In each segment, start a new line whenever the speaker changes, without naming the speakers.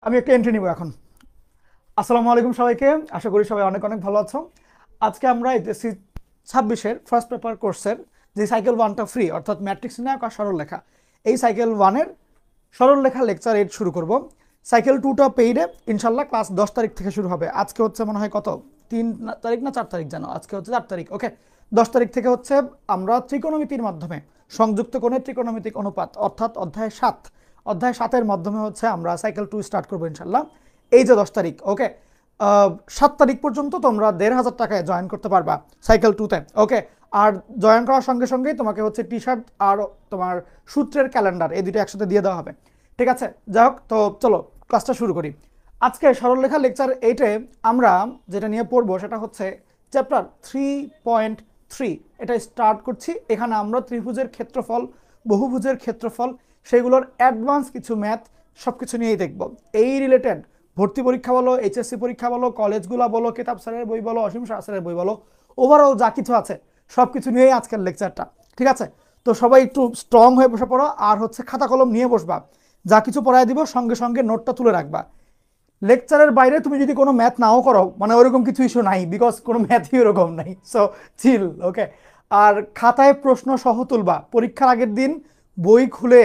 আমি একটা এন্ট্রি নিব এখন। আসসালামু আলাইকুম সবাইকে, আশা করি সবাই অনেক অনেক ভালো আছো। আজকে আমরা এইচএসসি 26-এর ফার্স্ট পেপার কোর্সের যে সাইকেল 1টা ফ্রি, অর্থাৎ ম্যাট্রিক্স নির্ণায়ক আর সরলরেখা, এই সাইকেল 1-এর সরলরেখা লেকচার 8 শুরু করব। সাইকেল 2টা পেইডে ইনশাল্লাহ ক্লাস 10 তারিখ থেকে শুরু হবে। আজকে হচ্ছে মনে হয় কত, 3 তারিখ না 4 তারিখ জানো, আজকে হচ্ছে 4 তারিখ। ওকে, 10 তারিখ থেকে হচ্ছে আমরা ত্রিকোণমিতির মাধ্যমে সংযুক্ত কোণের ত্রিকোণমিতিক অনুপাত অর্থাৎ অধ্যায় 7-এর মাধ্যমে হচ্ছে আমরা সাইকেল 2 স্টার্ট করবো ইনশাল্লাহ। এই যে 10 তারিখ, ওকে, 7 তারিখ পর্যন্ত তোমরা 1,500 টাকায় জয়েন করতে পারবা সাইকেল 2-তে। ওকে, আর জয়েন করার সঙ্গে সঙ্গেই তোমাকে হচ্ছে টি শার্ট আর তোমার সূত্রের ক্যালেন্ডার এই দুটো একসাথে দিয়ে দেওয়া হবে। ঠিক আছে, যাই হোক, তো চলো ক্লাসটা শুরু করি। আজকে সরলরেখা লেকচার 8-এ আমরা যেটা নিয়ে পড়বো সেটা হচ্ছে চ্যাপ্টার 3.3। এটা স্টার্ট করছি। এখানে আমরা ত্রিভুজের ক্ষেত্রফল, বহুভুজের ক্ষেত্রফল, সেগুলোর অ্যাডভান্স কিছু ম্যাথ সব কিছু নিয়েই দেখব। এই রিলেটেড ভর্তি পরীক্ষা বলো, এইচএসসি পরীক্ষা বলো, কলেজগুলো বলো, কিতাব স্যারের বই বলো, অসীম স্যারের বই বলো, ওভারঅল যা কিছু আছে সব কিছু নিয়েই আজকের লেকচারটা। ঠিক আছে, তো সবাই একটু স্ট্রং হয়ে বসে পড়ো, আর হচ্ছে খাতা কলম নিয়ে বসবা। যা কিছু পড়ায় দিব সঙ্গে সঙ্গে নোটটা তুলে রাখবা। লেকচারের বাইরে তুমি যদি কোনো ম্যাথ নাও করো, মানে ওরকম কিছু ইস্যু নাই, বিকজ কোনো ম্যাথই ওরকম নাই। সো চিল, ওকে। আর খাতায় প্রশ্ন সহ তুলবা। পরীক্ষার আগের দিন বই খুলে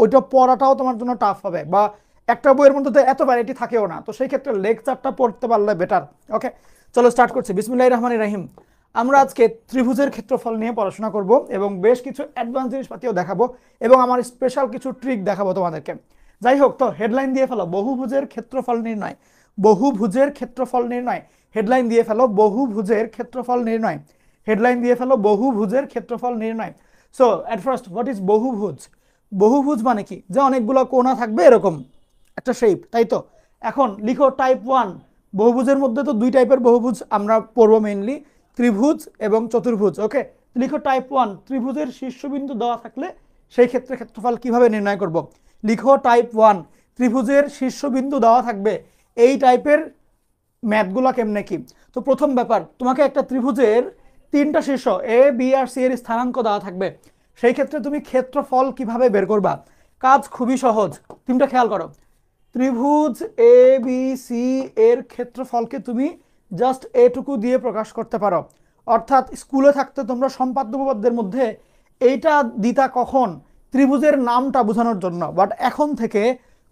ওইটা পড়াটাও তোমার জন্য টাফ হবে, বা একটা বইয়ের মধ্যে তো এত ভ্যারাইটি থাকেও না, তো সেই ক্ষেত্রে লেকচারটা পড়তে পারলে বেটার। ওকে, চলো স্টার্ট করছি। বিসমিল্লাহির রহমানির রহিম। আমরা আজকে ত্রিভুজের ক্ষেত্রফল নিয়ে পড়াশোনা করব এবং বেশ কিছু অ্যাডভান্স জিনিসপাতিও দেখাবো এবং আমার স্পেশাল কিছু ট্রিক দেখাবো তোমাদেরকে। যাই হোক, তো হেডলাইন দিয়ে ফেলো বহুভুজের ক্ষেত্রফল নির্ণয়। বহুভুজের ক্ষেত্রফল নির্ণয়, হেডলাইন দিয়ে ফেলো বহুভুজের ক্ষেত্রফল নির্ণয়। হেডলাইন দিয়ে ফেলো বহুভুজের ক্ষেত্রফল নির্ণয়। So at first, what is বহুভুজ? বহুভুজ মানে কি? যে অনেকগুলো কোণা থাকবে এরকম একটা শেপ, তাই তো? এখন লিখো টাইপ 1। বহুভুজের মধ্যে তো দুই টাইপের বহুভুজ আমরা পড়বো মেইনলি, ত্রিভুজ এবং চতুর্ভুজ। ওকে, লিখো টাইপ 1। ত্রিভুজের শীর্ষবিন্দু দেওয়া থাকলে সেই ক্ষেত্রে ক্ষেত্রফল কিভাবে নির্ণয় করব? লিখো টাইপ 1। ত্রিভুজের শীর্ষবিন্দু দেওয়া থাকবে, এই টাইপের ম্যাথগুলো কেমনে কি? তো প্রথম ব্যাপার, তোমাকে একটা ত্রিভুজের 3টা শীর্ষ এ বি আর সি এর স্থানাঙ্ক দেওয়া থাকবে। সেই ক্ষেত্রে তুমি ক্ষেত্রফল কিভাবে বের করবা? কাজ খুবই সহজ, তিনটা খেয়াল করো। ত্রিভুজ এ বি সি এর ক্ষেত্রফলকে তুমি জাস্ট এটুকু দিয়ে প্রকাশ করতে পারো। অর্থাৎ স্কুলে থাকতে তোমরা সম্পাদ্য উপপাদ্যের মধ্যে এইটা দিতা কখন? ত্রিভুজের নামটা বোঝানোর জন্য। বাট এখন থেকে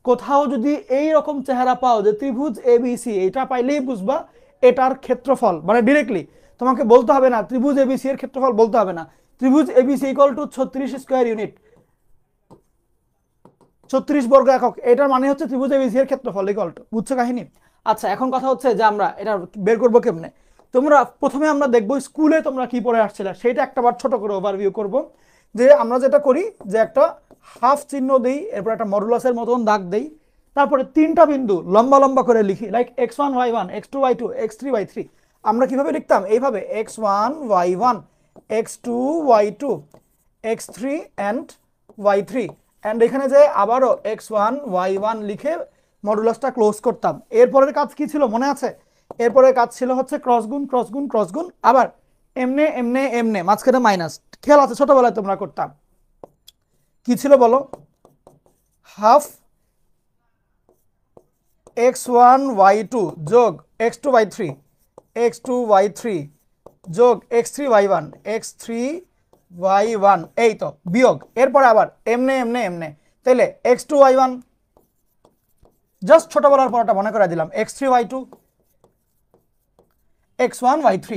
কোথাও যদি এই রকম চেহারা পাও যে ত্রিভুজ এ বি সি, এটা পাইলেই বুঝবা এটার ক্ষেত্রফল। মানে ডিরেক্টলি তোমাকে বলতে হবে না ত্রিভুজ এ বি সি এর ক্ষেত্রফল, বলতে হবে না ত্রিভুজ A B C equal to 36 square unit, 36 বর্গ একক। এটার মানে হচ্ছে ত্রিভুজ এবিসি এর ক্ষেত্রফল ইকুয়াল টু। বুঝছো কাহিনী? আচ্ছা, এখন কথা হচ্ছে যে আমরা এটা বের করবো কেমনে। তোমরা প্রথমে আমরা দেখবো স্কুলে তোমরা কি পড়ে আসছিলে, সেইটা একটাবার ছোট করে ওভারভিউ করব। যে আমরা যেটা করি যে একটা হাফ চিহ্ন দেই, এরপর একটা মডুলাসের মতন দাগ দেই, তারপরে 3টা বিন্দু লম্বা লম্বা করে লিখি, like x1 y1 x2 y2 x3 y3। আমরা কিভাবে লিখতাম? এইভাবে x1 y1 x2 y2 x3 and y3, and এখানে যে আবারও x1 y1 লিখে মডুলাসটা ক্লোজ করতাম। এরপরের কাজ কি ছিল মনে আছে? এরপরের কাজ ছিল হচ্ছে ক্রস গুণ ক্রস গুণ ক্রস গুণ, আবার এমনে এমনে এমনে, মাঝখানে মাইনাস। খেয়াল আছে ছোটবেলায় তোমরা করতাম। কি ছিল বলো? হাফ x1 y2 যোগ x2 y3 x2 y3 যোগ x3 y1 x3 y1, এই তো বিয়োগ। এরপরে আবার এমনে এমনে এমনে, তাইলে x2 y1 জাস্ট ছোটবেলার পড়াটা মনে করে দিলাম, x3 y2 x1 y3,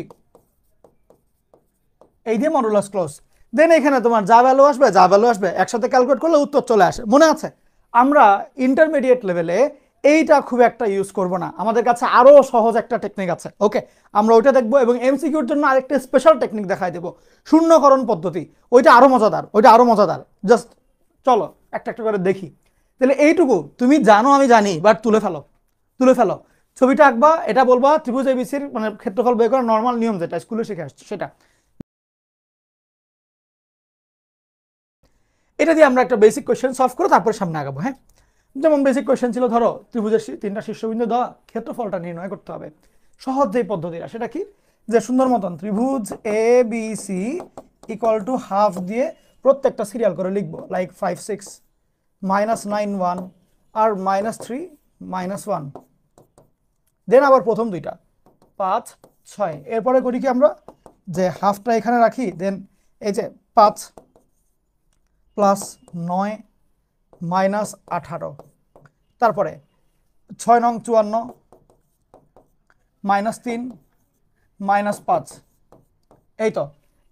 এই দিয়ে মডুলাস ক্লোজ। দেন এখানে তোমার যা ভ্যালু আসবে যা ভ্যালু আসবে একসাথে ক্যালকুলেট করলে উত্তর চলে আসে। মনে আছে? আমরা ইন্টারমিডিয়েট লেভেলে এইটা খুব একটা ইউজ করব না, আমাদের কাছে আরো সহজ একটা টেকনিক আছে। ওকে, আমরা ওইটা দেখবো এবং এমসিকিউর জন্য আরেকটা স্পেশাল টেকনিক দেখাই দেবো, শূন্যকরণ পদ্ধতি। ওইটা আরো মজাদার, ওইটা আরো মজাদার। জাস্ট চলো একটা একটা করে দেখি। তাহলে এইটুকু তুমি জানো আমি জানি, বাট তুলে ফেলো, তুলে ফেলো। ছবিটা আঁকবা, এটা বলবা ত্রিভুজ এবিসির মানে ক্ষেত্রফল বের করার নর্মাল নিয়ম যেটা স্কুলে শিখে আসছে সেটা। এটা দিয়ে আমরা একটা বেসিক কোয়েশ্চেন সলভ করে তারপরে সামনে আগাবো। হ্যাঁ, যেমন বেসিক কোয়েশ্চেন ছিল, ধরো ত্রিভুজের 3টা শীর্ষবিন্দু দেওয়া, ক্ষেত্রফলটা নির্ণয় করতে হবে। সহজ যেই পদ্ধতিটা সেটা কি, যে সুন্দর মতন ত্রিভুজ A B C equal to half দিয়ে প্রত্যেকটা সিরিয়াল করে লিখবো, লাইক 5 6 -9 1 আর -3 -1, দেন আবার প্রথম দুইটা 5 6, এরপরে করি কি আমরা যে হাফটা এখানে রাখি, দেন এই যে 5 + 9 - 18, তারপরে 6 নং 54 -3 -5, এই তো,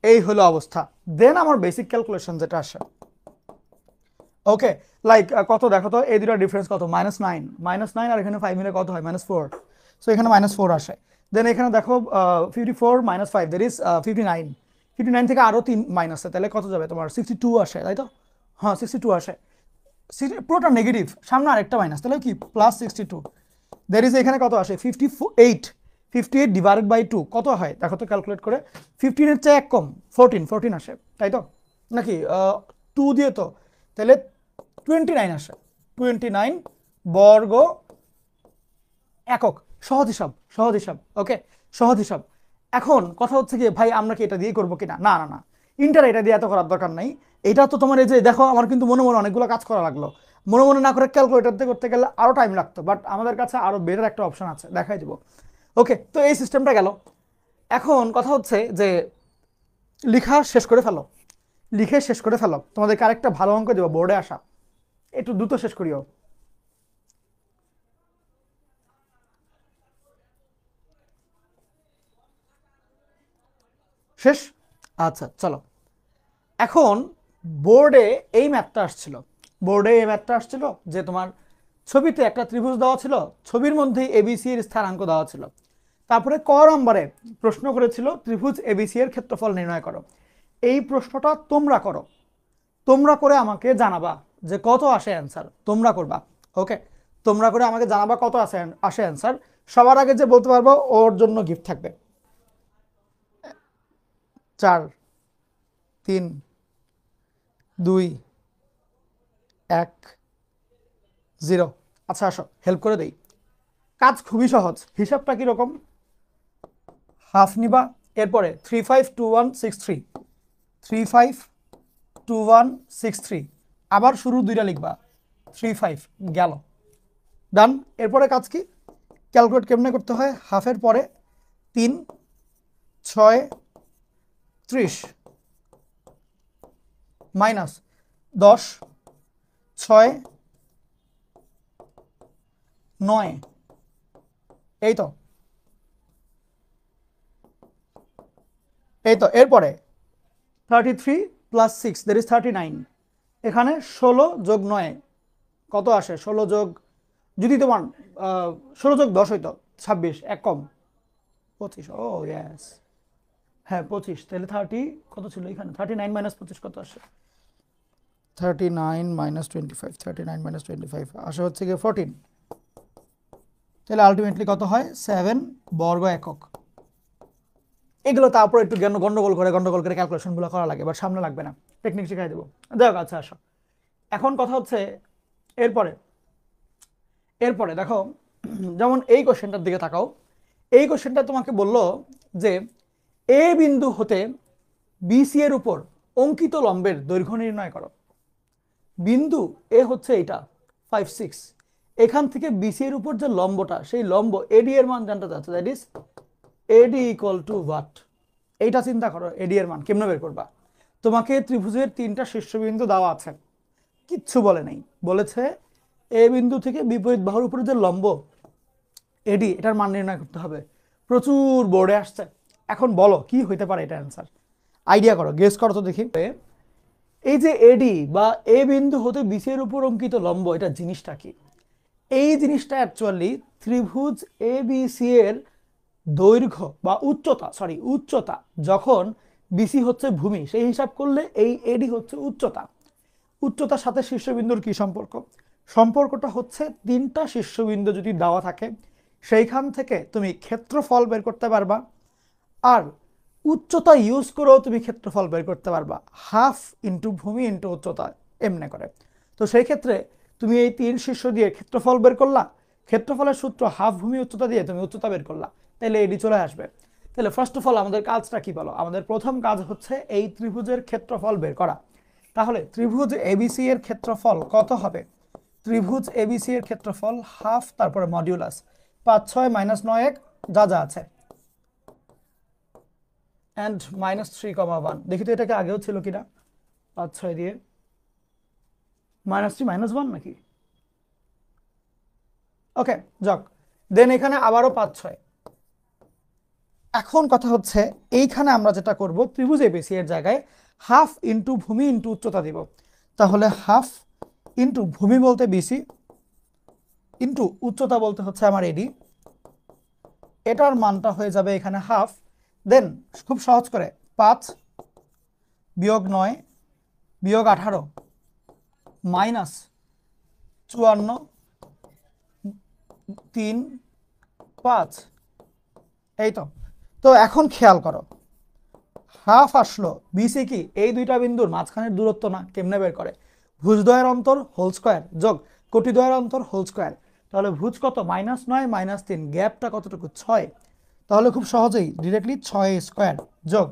এই হলো অবস্থা। দেন আমার বেসিক ক্যালকুলেশন যেটা আসে, ওকে, লাইক কত দেখো তো, এই দুটো ডিফারেন্স কত, -9 আর এখানে 5 মিলে কত হয়, -4, সো এখানে -4 আসে। দেন এখানে দেখো 54 - 5 দ্যাট ইজ 59, 59 থেকে আরও 3 মাইনাসে, তাহলে কত যাবে তোমার 62 আসে, তাই তো? হ্যাঁ 62 আসে, পুরোটা নেগেটিভ, সামনে আরেকটা মাইনাস, তাহলে কি +62, দ্যাট ইজ এখানে কত আসে 58, 58 ডিভাইডেড বাই 2 কত হয় দেখো তো ক্যালকুলেট করে, 15 এর চেয়ে এক কম 14 আসে, তাই তো নাকি 2 দিয়ে, তো তাহলে 29 আসে, 29 বর্গ একক, সহজ হিসাব, ওকে, সহজ হিসাব। এখন কথা হচ্ছে কি ভাই আমরা কি এটা দিয়ে করবো কিনা, না না না, ইন্টার এটা দিয়ে এত করার দরকার নাই। এটা তো তোমার এই যে দেখো আমার কিন্তু মনে মনে অনেকগুলো কাজ করা লাগলো, মনে মনে না করে ক্যালকুলেটর দিয়ে করতে গেলে আরও টাইম লাগতো, বাট আমাদের কাছে আরও বেটার একটা অপশন আছে, দেখাই দেবো। ওকে, তো এই সিস্টেমটা গেল। এখন কথা হচ্ছে যে লিখে শেষ করে ফেলো, তোমাদেরকে আরেকটা ভালো অঙ্ক দেবো বোর্ডে আসা, একটু দ্রুত শেষ করিও। শেষ, আচ্ছা চলো। এখন বোর্ডে এই ম্যাথটা আসছিল যে তোমার ছবিতে একটা ত্রিভুজ দেওয়া ছিল, ছবির মধ্যেই এবিসি এর স্থানাঙ্ক দেওয়া ছিল, তারপরে ক নম্বরে প্রশ্ন করেছিল ত্রিভুজ এবিসি এর ক্ষেত্রফল নির্ণয় করো। এই প্রশ্নটা তোমরা করে আমাকে জানাবা যে কত আসে অ্যান্সার, তোমরা করবা, ওকে, তোমরা করে আমাকে জানাবা কত আসে অ্যান্সার। সবার আগে যে বলতে পারবো ওর জন্য গিফট থাকবে। 4 3 2 1 0। আচ্ছা আসো হেল্প করে দেই, কাজ খুবই সহজ। হিসাবটা কিরকম, হাফ নিবা, এরপরে 352163, 352163, আবার শুরু দুইটা লিখবা, 35 গেল, ডান। এরপরে কাজ কি, ক্যালকুলেট কেমনে করতে হয়, হাফের পরে 3 6 30 মাইনাস 10 6 9, এই তো এরপরে 33 + 6 দ্যাট ইজ 39, এখানে 16 যোগ 9 কত আসে, 16 যোগ, যদি তোমার 16 যোগ 10 হইতো 26, এক কম 25, ও ইয়েস, হ্যাঁ 25, তাহলে 30 কত ছিল এখানে, 39 - 25 কত আসে, 39 - 25, 39 - 25 আসে হচ্ছে গিয়ে 14, তাহলে আলটিমেটলি কত হয় 7 বর্গ একক। এগুলো তারপর একটু গন্ডগোল করে ক্যালকুলেশনগুলো করা লাগে, বাট সামনে লাগবে না, টেকনিক শিখাই দেবো। দেখো আচ্ছা আসো, এখন কথা হচ্ছে এরপরে দেখো, যেমন এই কোশ্চেনটার দিকে তাকাও। এই কোশ্চেনটা তোমাকে বললো যে এ বিন্দু হতে বিসি এর উপর অঙ্কিত লম্বের দৈর্ঘ্য নির্ণয় করো। বিন্দু এ হচ্ছে এটা 5 6, এখান থেকে বিসি এর উপর যে লম্বটা, সেই লম্ব এডি এর মান জানতে চাচ্ছে, that is eddy equal to what. এইটা চিন্তা করো, এডি এর মান কেমনে বের করবা। তোমাকে ত্রিভুজের 3টা শীর্ষবিন্দু দেওয়া আছে, কিচ্ছু বলে নাই, বলেছে এ বিন্দু থেকে বিপরীত বাহুর উপরে যে লম্ব এডি, এটার মান নির্ণয় করতে হবে। প্রচুর বোর্ডে আসছে, এখন বলো কি হইতে পারে এটা অ্যান্সার, আইডিয়া করো, গেস করো তো দেখি। এই যে এডি বা এ বিন্দু হতে বিসি এর উপর অঙ্কিত লম্ব, এটা জিনিসটা কি, এই জিনিসটা অ্যাকচুয়ালি ত্রিভুজ এ বিসি এর দৈর্ঘ্য বা উচ্চতা যখন বিসি হচ্ছে ভূমি, সেই হিসাব করলে এই এডি হচ্ছে উচ্চতার সাথে শীর্ষবিন্দুর কি সম্পর্কটা হচ্ছে 3টা শীর্ষবিন্দু যদি দেওয়া থাকে সেইখান থেকে তুমি ক্ষেত্রফল বের করতে পারবা, আর উচ্চতা ইউজ করেও তুমি ক্ষেত্রফল বের করতে পারবা, হাফ ইন্টু ভূমি ইন্টু উচ্চতা এমনি করে। তো সেই ক্ষেত্রে তুমি এই 3 শীর্ষ দিয়ে ক্ষেত্রফল বের করলা, ক্ষেত্রফলের সূত্র হাফ ভূমি উচ্চতা দিয়ে তুমি উচ্চতা বের করলা, তাহলে এডি চলে আসবে। তাহলে ফার্স্ট অফ অল আমাদের কাজটা কি বলো, আমাদের প্রথম কাজ হচ্ছে এই ত্রিভুজের ক্ষেত্রফল বের করা। তাহলে ত্রিভুজ এবিসি এর ক্ষেত্রফল কত হবে, ত্রিভুজ এবিসি এর ক্ষেত্রফল হাফ, তারপরে মডিউলাস 5 6 -9 1 যা যা আছে, এন্ড -3, 1। দেখি তো এটাকে আগেও ছিল কিনা, 5 6 দিয়ে -3 -1 নাকি, ওকে যাক, দেন এখানে আবারও 5 6। এখন কথা হচ্ছে এইখানে আমরা যেটা করব, ত্রিভুজ এবিসি এর জায়গায় হাফ ইন্টু ভূমি ইন্টু উচ্চতা দিব। তাহলে হাফ ইন্টু ভূমি বলতে বিসি ইন্টু উচ্চতা বলতে হচ্ছে আমার এডি, এটার মানটা হয়ে যাবে এখানে হাফ। দেন খুব সহজ করে 5 বিয়োগ 9 বিয়োগ 18 মাইনাস 54 3 5, এই তো। তো এখন খেয়াল করো, হাফ আসলো, বিসি কি এই দুইটা বিন্দুর মাঝখানের দূরত্ব না, কেমনে বের করে, ভুজদ্বয়ের অন্তর হোল স্কোয়ার যোগ কোটিদ্বয়ের অন্তর হোল স্কোয়ার। তাহলে ভুজ কত, -9 -3, গ্যাপটা কতটুকু 6। তাহলে খুব সহজেই ডিরেক্টলি 6 স্কোয়ার যোগ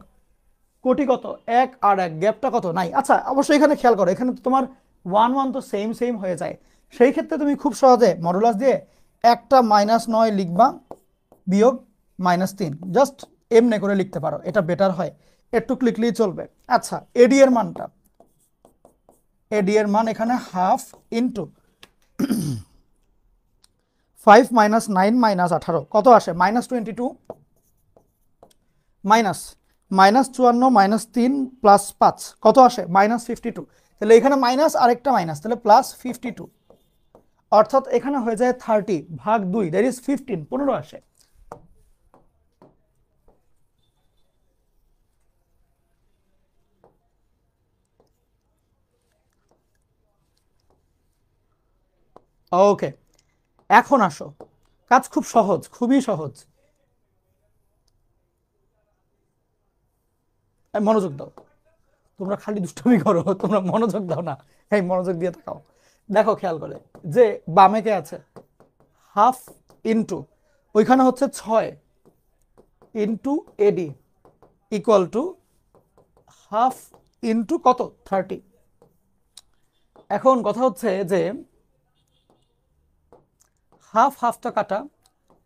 কোটি কত 1 আর 1, গ্যাপটা কত নাই। আচ্ছা অবশ্যই এখানে খেয়াল করো, এখানে তো তোমার 1 1 তো সেম সেম হয়ে যায়, সেই ক্ষেত্রে তুমি খুব সহজে মডুলাস দিয়ে একটা -9 লিখবা বিয়োগ -3, জাস্ট এমনি করে লিখতে পারো, এটা বেটার হয়, একটু লিখলেই চলবে। আচ্ছা এডি এর মানটা, এডি এর মান এখানে হাফ ইন্টু 5 -9 -18 কত আসে, -22 মাইনাস -54 -3 প্লাস 5 কত আসে, -52। তাহলে এখানে মাইনাস আরেকটা মাইনাস, তাহলে +52, অর্থাৎ এখানে হয়ে যায় 30 ভাগ 2, দ্যাট ইজ 15, 15 আসে। ওকে এখন আসো, কাজ খুব সহজ, খুবই সহজ, মনোযোগ দাও, তোমরা খালি দুষ্টুমি করো, তোমরা মনোযোগ দাও না, এই মনোযোগ দিয়ে তাকাও। দেখো খেয়াল করে যে বামে কে আছে, হাফ ইন্টু ওইখানে হচ্ছে 6 into eddy equal to half into কত 30। এখন কথা হচ্ছে যে হাফ হাফটা কাটা,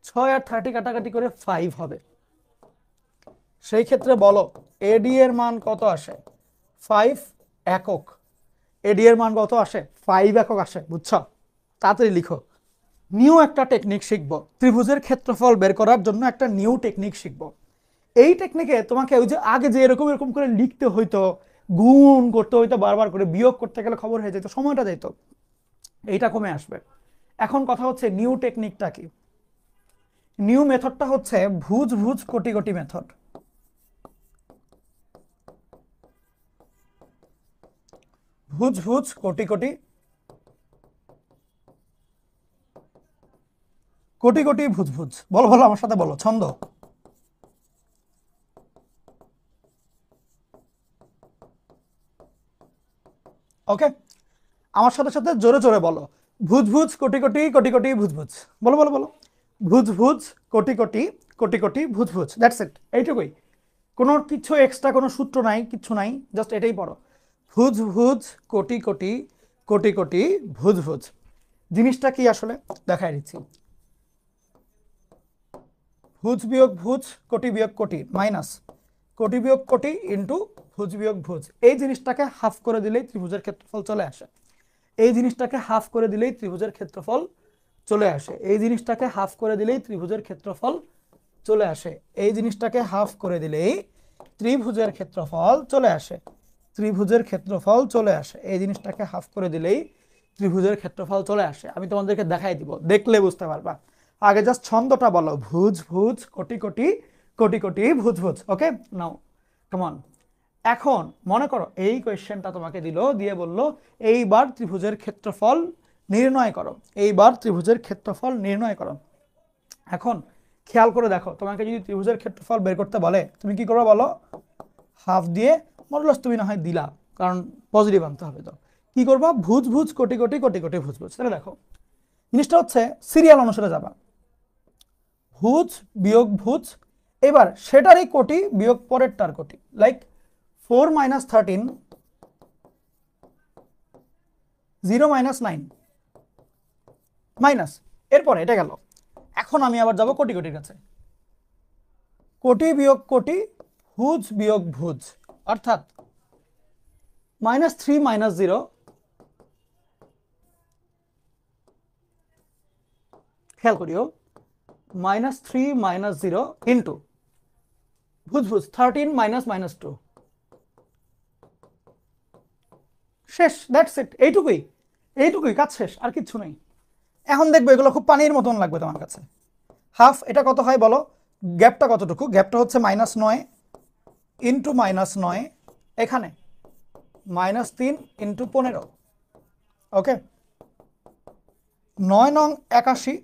6 আর 30 কাটাকাটি করে 5 হবে। সেই ক্ষেত্রে বলো এডি এর মান কত আসে, 5 একক। এডি এর মান কত আসে, 5 একক আসে, বুঝছো? তাড়াতাড়ি লিখো। নিউ একটা টেকনিক শিখবো, ত্রিভুজের ক্ষেত্রফল বের করার জন্য একটা নিউ টেকনিক শিখবো। এই টেকনিকে তোমাকে ওই যে আগে যে এরকম এরকম করে লিখতে হইতো, গুণ করতে হইতো, বারবার করে বিয়োগ করতে গেলে খবর হয়ে যেত, সময়টা যেত, এইটা কমে আসবে। এখন কথা হচ্ছে নিউ টেকনিকটা কি, নিউ মেথডটা হচ্ছে ভুজ ভুজ কোটি কোটি মেথড। ভুজ ভুজ কোটি কোটি কোটি কোটি ভুজ ভুজ, বলো বলো আমার সাথে বলো, ছন্দ। ওকে আমার সাথে সাথে জোরে জোরে বলো, ভুজ ভুজ কোটি কোটি কোটি কোটি ভুজ ভুজ, বলো বলো বলো, ভুজ ভুজ কোটি কোটি কোটি কোটি ভুজ ভুজ, দ্যাটস ইট, এইটুকুই। কোনো কিছু এক্সট্রা কোনো সূত্র নাই, কিচ্ছু নাই, জাস্ট এটাই পড়ো, ভুজ ভুজ কোটি কোটি কোটি কোটি ভুজ ভুজ। জিনিসটা কি আসলে দেখাই দিচ্ছি, ভুজ বিয়োগ ভুজ কোটি বিয়োগ কোটি মাইনাস কোটি বিয়োগ কোটি ইন্টু ভুজ বিয়োগ ভুজ। এই জিনিসটাকে হাফ করে দিলেই ত্রিভুজের ক্ষেত্রফল চলে আসে, এই জিনিসটাকে হাফ করে দিলেই ত্রিভুজের ক্ষেত্রফল চলে আসে, এই জিনিসটাকে হাফ করে দিলেই ত্রিভুজের ক্ষেত্রফল চলে আসে, এই জিনিসটাকে হাফ করে দিলেই ত্রিভুজের ক্ষেত্রফল চলে আসে, ত্রিভুজের ক্ষেত্রফল চলে আসে, এই জিনিসটাকে হাফ করে দিলেই ত্রিভুজের ক্ষেত্রফল চলে আসে। আমি তোমাদেরকে দেখাই দিব, দেখলে বুঝতে পারবা। আগে জাস্ট ছন্দটা বলো, ভুজ ভুজ কোটি কোটি কোটি কোটি ভুজ ভুজ। ওকে নাও কেমন। এখন মনে করো এই কোয়েশ্চেনটা তোমাকে দিল, দিয়ে বলল এইবার ত্রিভুজের ক্ষেত্রফল নির্ণয় করো, এইবার ত্রিভুজের ক্ষেত্রফল নির্ণয় করো। এখন খেয়াল করে দেখো, তোমাকে যদি ত্রিভুজের ক্ষেত্রফল বের করতে বলে তুমি কি করবে বলো, হাফ দিয়ে মডুলাস তুমি না হয় দিলা, কারণ পজিটিভ আনতে হবে, তো কি করবা, ভুজ ভুজ কোটি কোটি কোটি কোটি ভুজ ভুজ। তাহলে দেখো জিনিসটা হচ্ছে সিরিয়াল অনুসারে যাবা, ভুজ বিয়োগ ভুজ, এবার সেটারই কোটি বিয়োগ পরেরটার কোটি, লাইক 4 - 13 0 - 9 মাইনাস। এরপরে এটা গেল। এখন আমি আবার যাব কোটি কোটির কাছে। কোটি বিয়োগ কোটি, ভুজ বিয়োগ ভুজ, অর্থাৎ -3 - 0, খেয়াল করিও, -3 - 0 ইন্টু ভুজ ভুজ 13 - -2, শেষ। দ্যাটস ইট, এইটুকুই, এইটুকুই কাজ শেষ, আর কিচ্ছু নেই। এখন দেখবে এগুলো খুব পানির মতন লাগবে তোমার কাছে। হাফ, এটা কত হয় বলো, গ্যাপটা কতটুকু? গ্যাপটা হচ্ছে -9 ইন্টু -9, এখানে -3 ইন্টু 15, ওকে, 9 নং 81,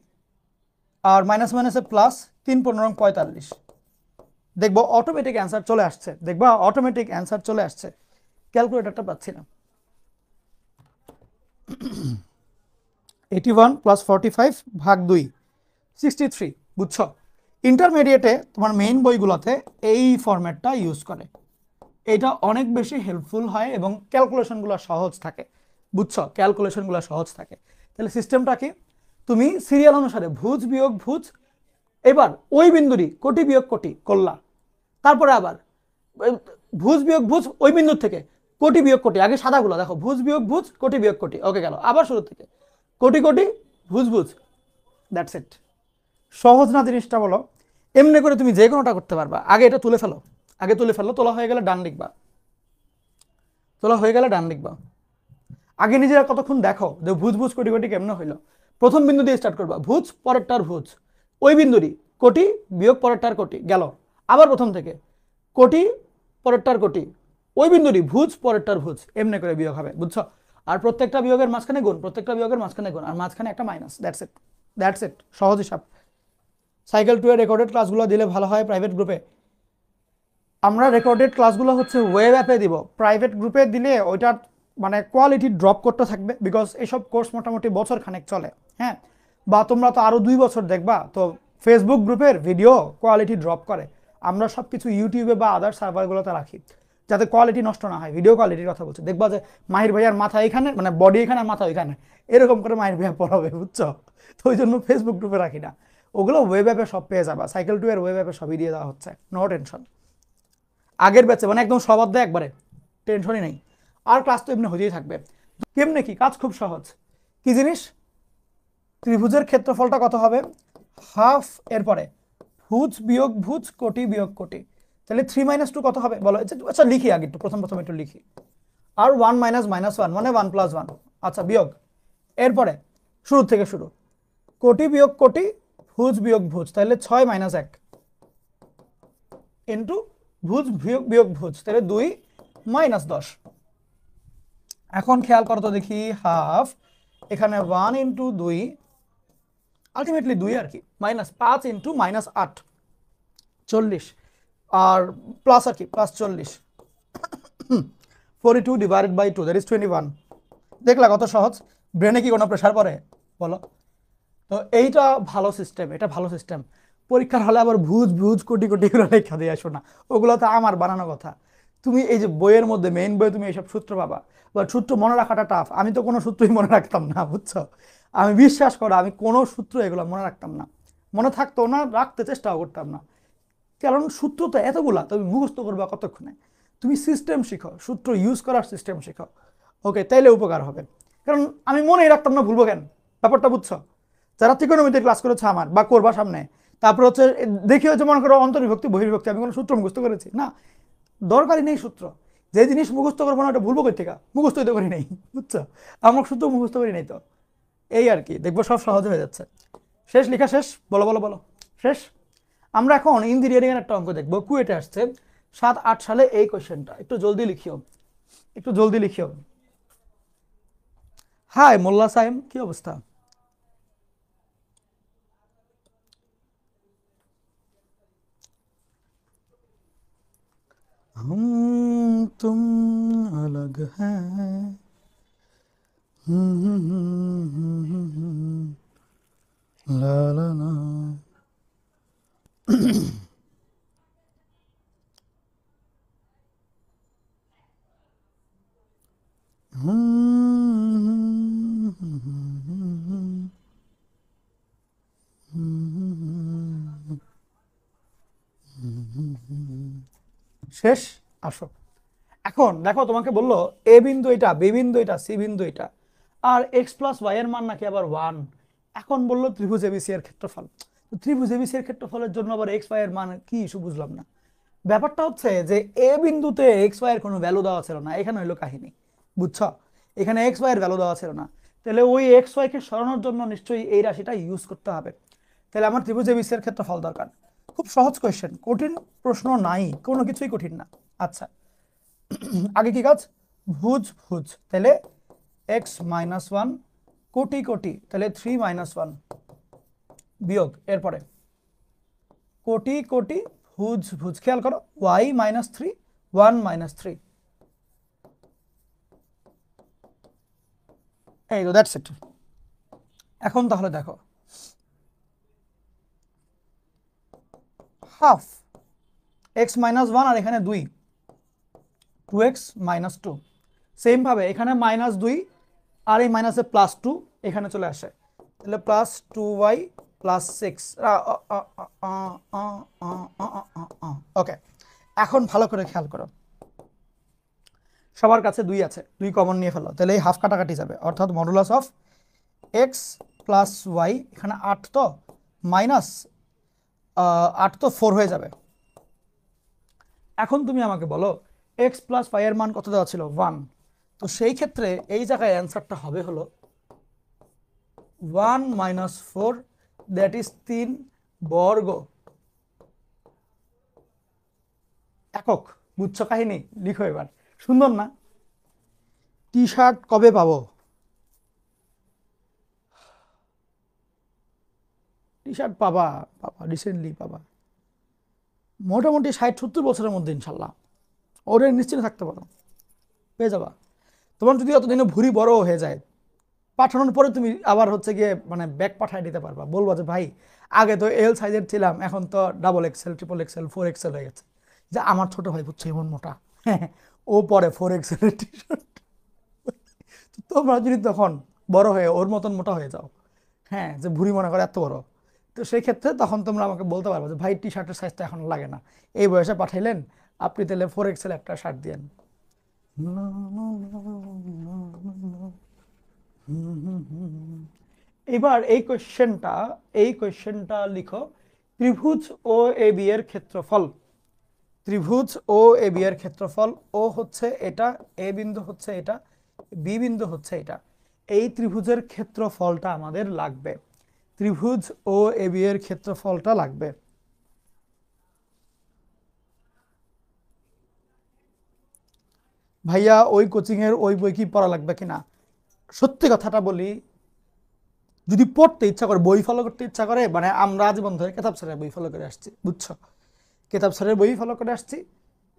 আর মাইনাস মাইনাসে প্লাস, 3 15 নং 45। দেখবো অটোমেটিক অ্যান্সার চলে আসছে, দেখবা অটোমেটিক অ্যান্সার চলে আসছে। ক্যালকুলেটরটা পাচ্ছি না। 81 + 45 ভাগ 2, 63, বুঝছো? ইন্টারমিডিয়েটে তোমার মেইন বইগুলোতে এই ফরম্যাটটা ইউজ করে। এটা অনেক বেশি হেল্পফুল হয় এবং ক্যালকুলেশনগুলো সহজ থাকে, বুঝছো? ক্যালকুলেশনগুলো সহজ থাকে। তাহলে সিস্টেমটা কি? তুমি সিরিয়াল অনুসারে ভুজ বিয়োগ ভুজ, এবার ওই বিন্দুরই কোটি বিয়োগ কোটি করলা, তারপরে আবার ভুজ বিয়োগ ভুজ ওই বিন্দুর থেকে কোটি বিয়োগ কোটি, আগে সাদাগুলো দেখো, ভুজ বিয়োগ ভুজ কোটি বিয়োগ কোটি, ওকে গেল, আবার শুরু থেকে কোটি কোটি ভুজ ভুজ, দ্যাটস ইট। সহজ না জিনিসটা বলো? এমনি করে তুমি যে কোনোটা করতে পারবা। আগে এটা তুলে ফেলো, আগে তুলে ফেলো, তোলা হয়ে গেলে ডান লিখবা, তোলা হয়ে গেলে ডান লিখবা। আগে নিজেরা কতক্ষণ দেখো যে ভুজ ভুজ কোটি কোটি কেমনে হইলো। প্রথম বিন্দু দিয়ে স্টার্ট করবা, ভুজ পরেরটার ভুজ, ওই বিন্দুরই কোটি বিয়োগ পরেরটার কোটি, গেল। আবার প্রথম থেকে কোটি পরেরটার কোটি, ওই বিন্দুরই ভুজ পরেরটার ভুজ, এমনি করে বিয়োগ হবে, বুঝছো? আর প্রত্যেকটা বিয়োগের মাঝখানে গুণ, প্রত্যেকটা বিয়োগের মাঝখানে গুণ, আর মাঝখানে একটা minus, that's it, that's it, সহজ হিসাব। সাইকেল 2 এর রেকর্ডেড ক্লাসগুলো দিলে ভালো হয় প্রাইভেট গ্রুপে। আমরা রেকর্ডেড ক্লাসগুলো হচ্ছে ওয়েব অ্যাপে দিব, প্রাইভেট গ্রুপে দিলে ওইটার মানে কোয়ালিটি ড্রপ করতে থাকবে, বিকজ এইসব কোর্স মোটামুটি বছর খানেক চলে, হ্যাঁ, বা তোমরা তো আরও 2 বছর দেখবা, তো ফেসবুক গ্রুপের ভিডিও কোয়ালিটি ড্রপ করে। আমরা সব কিছু ইউটিউবে বা আদার সার্ভারগুলোতে রাখি যাতে কোয়ালিটি নষ্ট না হয়। ভিডিও কোয়ালিটির কথা বলছি, দেখবা যে মাহির ভাইয়ার মাথা এখানে, মানে বডি এখানে আর মাথা ওইখানে, এরকম করে মাহির ভাইয়া পড়াবে, বুঝছো? তো ওই জন্য ফেসবুক গ্রুপে রাখি না, ওগুলো ওয়েব অ্যাপে সব পেয়ে যাবা। সাইকেল 2 এর ওয়েব অ্যাপে সবই দিয়ে দেওয়া হচ্ছে, নো টেনশন। আগের ব্যাচে মানে একদম সবাদ দেয় একবারে, টেনশনই নেই। আর ক্লাস তো এমনি হতেই থাকবে। কেমনে কি কাজ? খুব সহজ। কি জিনিস? ত্রিভুজের ক্ষেত্রফলটা কত হবে? হাফ, এরপরে ভুজ বিয়োগ ভুজ, কোটি বিয়োগ কোটি। তাহলে 3 - 2 কত হবে বলো? আচ্ছা লিখি আগে একটু, প্রথম প্রথম একটু লিখি। আর 1 - -1 মানে 1 + 1, আচ্ছা বিয়োগ। এরপরে শুরু থেকে শুরু, কোটি বিয়োগ কোটি, ভুজ বিয়োগ ভুজ, তাহলে 6 - 1 ইন্টু ভুজ বিয়োগ বিয়োগ ভুজ, তাহলে 2 - 10। এখন খেয়াল করো তো দেখি, হাফ, এখানে 1 ইন্টু 2, আলটিমেটলি 2 আর কি, -5 ইন্টু -8, 40, আর প্লাস আর কি, +40, 42 ডিভাইডেড বাই 2, দ্যাট ইজ 21। দেখলা কত সহজ? ব্রেনে কি কোনো প্রেশার পড়ে বলো? তো এইটা ভালো সিস্টেম, এটা ভালো সিস্টেম। পরীক্ষার হলে আবার ভুজ ভুজ কোটি কোটি করে লেখা দিয়ে আসো না, ওগুলো তো আমার বানানো কথা। তুমি এই যে বইয়ের মধ্যে, মেইন বইয়ে তুমি এইসব সূত্র পাবা, বা সূত্র মনে রাখাটা টাফ। আমি তো কোনো সূত্রই মনে রাখতাম না, বুঝছো? আমি বিশ্বাস করো, আমি কোনো সূত্র এগুলো মনে রাখতাম না, মনে থাকতো না, রাখতে চেষ্টাও করতাম না। কারণ সূত্র তো এতগুলা, তুমি মুখস্থ করবা কতক্ষণে? তুমি সিস্টেম শিখো, সূত্র ইউজ করার সিস্টেম শিখো, ওকে, তাইলে উপকার হবে। কারণ আমি মনেই রাখতাম না, ভুলবো কেন? ব্যাপারটা বুঝছো? যারা ত্রিকোণমিতি ক্লাস করেছে আমার বা করবা সামনে, তারপর হচ্ছে দেখি হচ্ছে মনে করো অন্তর্বিভক্তি বহির্বিভক্তি, আমি কোনো সূত্র মুখস্থ করেছি না, দরকারই নেই সূত্র। যে জিনিস মুখস্থ করবো না ওটা ভুলবো কই থেকে? মুখস্থই তো করি নেই, বুঝছো? আমার সূত্র মুখস্থ করি নাই তো। এই আর কি, দেখবো সব সহজ হয়ে যাচ্ছে। শেষ, লেখা শেষ, বলো বলো বলো, শেষ। আমরা এখন ইঞ্জিনিয়ারিং এর একটা অঙ্ক দেখবো, কুয়েটে আসছে 7-8 সালে এই কোয়েশ্চেনটা, একটু জলদি লিখিও, একটু জলদি লিখিও। হাই মোল্লা সাইম, কি অবস্থা? हम तुम अलग हैं, ला ला ला। শেষ। আসো এখন দেখো, তোমাকে বললো এ বিন্দু এটা, বি বিন্দু এটা, সি বিন্দু এটা, আর এক্স প্লাস ওয়াই এর মান নাকি আবার 1। এখন বললো ত্রিভুজ এবিসি এর ক্ষেত্রফল। তো ত্রিভুজ এবিসি এর ক্ষেত্রফলের জন্য আবার এক্স ওয়াই এর মান কি ইস্যু বুঝলাম না। ব্যাপারটা হচ্ছে যে এ বিন্দুতে এক্স ওয়াই এর কোনো ভ্যালু দেওয়া ছিল না, এখানে হইলো কাহিনী, বুঝছো? এখানে এক্স ওয়াই এর ভ্যালু দেওয়া ছিল না, তাহলে ওই এক্স ওয়াই কে সরানোর জন্য নিশ্চয়ই এই রাশিটা ইউজ করতে হবে। তাহলে আমার ত্রিভুজ এবিসি এর ক্ষেত্রফল দরকার। খুব সহজ কোয়েশ্চেন, কঠিন প্রশ্ন নাই, কোনো কিছুই কঠিন না। আচ্ছা, আগে কি কাজ? ভুজ ভুজ, তাহলে X minus one, crore crore, তাহলে 3 - 1 বিয়োগ, এরপরে কোটি কোটি ভুজ ভুজ, খেয়াল করো y-3, 1 - 3, এই তো দ্যাটস ইট। এখন তাহলে দেখো, হাফ এক্স মাইনাস ওয়ান, আর এখানে 2, 2x - 2, সেম ভাবে এখানে -2 আর এই মাইনাসে +2 এখানে চলে আসে, তাহলে +2y + 6। ওকে, এখন ভালো করে খেয়াল করো, সবার কাছে 2 আছে, 2 কমন নিয়ে ফেলো, তাহলে এই হাফ কাটাকাটি যাবে, অর্থাৎ মডুলাস অফ x + y, এখানে 8 তো মাইনাস 8 তো 4 হয়ে যাবে। এখন তুমি আমাকে বলো x + y এর মান কত দেওয়া ছিল? 1। তো সেই ক্ষেত্রে এই জায়গায় অ্যান্সারটা হবে হলো 1 - 4, দ্যাট ইজ 3 বর্গ একক। বুঝছো কাহিনী? লিখো এবার। সুন্দর না? টি শার্ট কবে পাবো? টি শার্ট পাবা, পাবা রিসেন্টলি পাবা, মোটামুটি 60-70 বছরের মধ্যে ইনশাল্লাহ, ওরে নিশ্চিন্ত থাকতে পারো, পেয়ে যাবা। তোমার যদি অতদিনে ভুঁড়ি বড় হয়ে যায়, পাঠানোর পরে তুমি আবার হচ্ছে গিয়ে মানে ব্যাগ পাঠায় দিতে পারবা, বলবা যে ভাই আগে তো এল সাইজের ছিলাম, এখন তো XXL, XXL, 4XL হয়ে গেছে। যে আমার ছোট ভাই বুঝছো এমন মোটা, ও পরে 4XL এর টি শার্ট। তোমরা যদি তখন বড় হয়ে ওর মতন মোটা হয়ে যাও, হ্যাঁ, যে ভুঁড়ি মনে করে এত বড়, তো সেই ক্ষেত্রে তখন তোমরা আমাকে বলতে পারবে যে ভাই টি শার্টের সাইজ তো এখন লাগে না, এই বয়সে পাঠাইলেন, আপনি তাহলে 4XL একটা শার্ট দিয়েন। এবার এই কোয়েশ্চেনটা লিখো, ত্রিভুজ ও এ বি এর ক্ষেত্রফল। ত্রিভুজ ও এ বি এর ক্ষেত্রফল, ও হচ্ছে এটা, এ বিন্দু হচ্ছে এটা, বি বিন্দু হচ্ছে এটা, এই ত্রিভুজের ক্ষেত্রফলটা আমাদের লাগবে। ত্রিভুজ ও এ বি এর ক্ষেত্রফলটা লাগবে। ভাইয়া ওই কোচিং এর ওই বই কি পড়া লাগবে কিনা? সত্যি কথাটা বলি, যদি পড়তে ইচ্ছা করে, বই ফলো করতে ইচ্ছা করে, মানে আমরা আজীবন ধরে কেতাব স্যারের বই ফলো করে আসছি, বুঝছো? কেতাব স্যারের বই ফলো করে আসছি।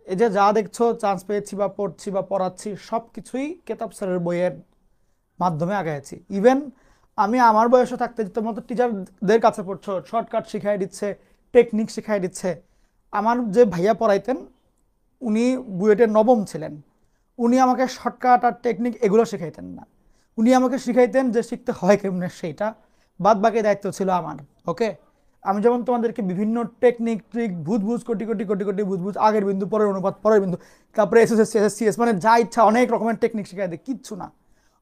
এই যে যা দেখছো, চান্স পেয়েছি বা পড়ছি বা পড়াচ্ছি, সব কিছুই কেতাব স্যারের বইয়ের মাধ্যমে আগাইছি। ইভেন আমি আমার বয়সে থাকতে তোমার তো টিচারদের কাছে পড়ছো, শর্টকাট শিখাই দিচ্ছে, টেকনিক শিখাই দিচ্ছে। আমার যে ভাইয়া পড়াইতেন, উনি বুয়েটের নবম ছিলেন, উনি আমাকে শর্টকাট আর টেকনিক এগুলো শেখাইতেন না। উনি আমাকে শিখাইতেন যে শিখতে হয় কেমনে সেইটা, বাদ বাকি দায়িত্ব ছিল আমার। ওকে, আমি যেমন তোমাদেরকে বিভিন্ন টেকনিক ট্রিক ভূত ভুজ কোটি কোটি কোটি কোটি ভূত ভুজ, আগের বিন্দু পরের অনুপাত পরের বিন্দু, তারপরে এসএসসি এসএসসিএস, মানে যা ইচ্ছা অনেক রকমের টেকনিক শিখাই দিই, কিচ্ছু না।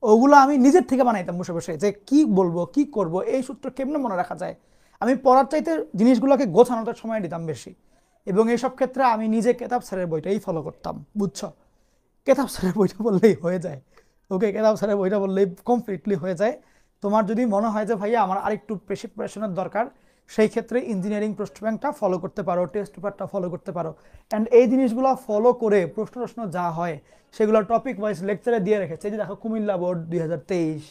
ওগুলো আমি নিজের থেকে বানাইতাম বসে বসে, যে কি বলবো কি করব, এই সূত্র কেমনে মনে রাখা যায়। আমি পড়ার চাইতে জিনিসগুলোকে গোছানোটার সময় দিতাম বেশি, এবং এইসব ক্ষেত্রে আমি নিজে কেতাব স্যারের বইটাই ফলো করতাম, বুঝছো? কেতাব স্যারের বইটা বললেই হয়ে যায়। ওকে, কেতাব স্যারের বইটা বললেই কমপ্লিটলি হয়ে যায়। তোমার যদি মনে হয় যে ভাইয়া আমার আরেকটু বেশি প্রিপারেশনের দরকার, সেই ক্ষেত্রে ইঞ্জিনিয়ারিং প্রশ্ন ব্যাংকটা ফলো করতে পারো, টেস্ট পেপারটা ফলো করতে পারো। অ্যান্ড এই জিনিসগুলো ফলো করে প্রশ্ন যা হয় সেগুলো টপিক ওয়াইজ লেকচারে দিয়ে রেখেছে। এই যে দেখো, কুমিল্লা বোর্ড 2023,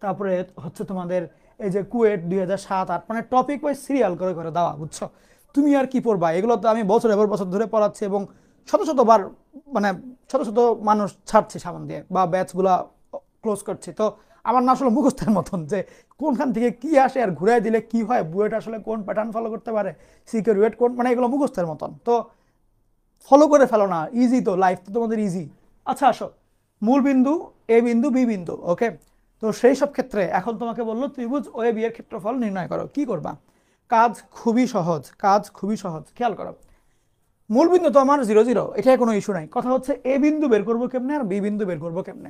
তারপরে হচ্ছে তোমাদের এই যে কুয়েট 2007-08, মানে টপিক ওয়াইজ সিরিয়াল করে করে দেওয়া, বুঝছো? তুমি আর কি পড়বা, এগুলো তো আমি বছরের পর বছর ধরে পড়াচ্ছি, এবং শত শতবার, মানে শত শত মানুষ ছাড়ছি সামনে দিয়ে, বা ব্যাচগুলা ক্লোজ করছি। তো আমার না আসলে মুখস্থের মতন যে কোনখান থেকে কি আসে আর ঘুরাই দিলে কি হয়, বুয়েট আসলে কোন প্যাটার্ন ফলো করতে পারে, সিকিউরিট কোন, মানে এগুলো মুখস্থের মতন। তো ফলো করে ফেলো না, ইজি তো, লাইফ তো তোমাদের ইজি। আচ্ছা আসো, মূল বিন্দু এ বিন্দু বি বিন্দু, ওকে। তো সেই সব ক্ষেত্রে এখন তোমাকে বললো ত্রিভুজ ও এ বি এর ক্ষেত্রফল নির্ণয় করো, কি করবা? কাজ খুবই সহজ, কাজ খুবই সহজ, খেয়াল করো। মূল বিন্দু তো আমার 0 0, এটাই কোনো ইস্যু নাই। কথা হচ্ছে এ বিন্দু বের করবো কেমনে আর বি বিন্দু বের করবো কেমনে।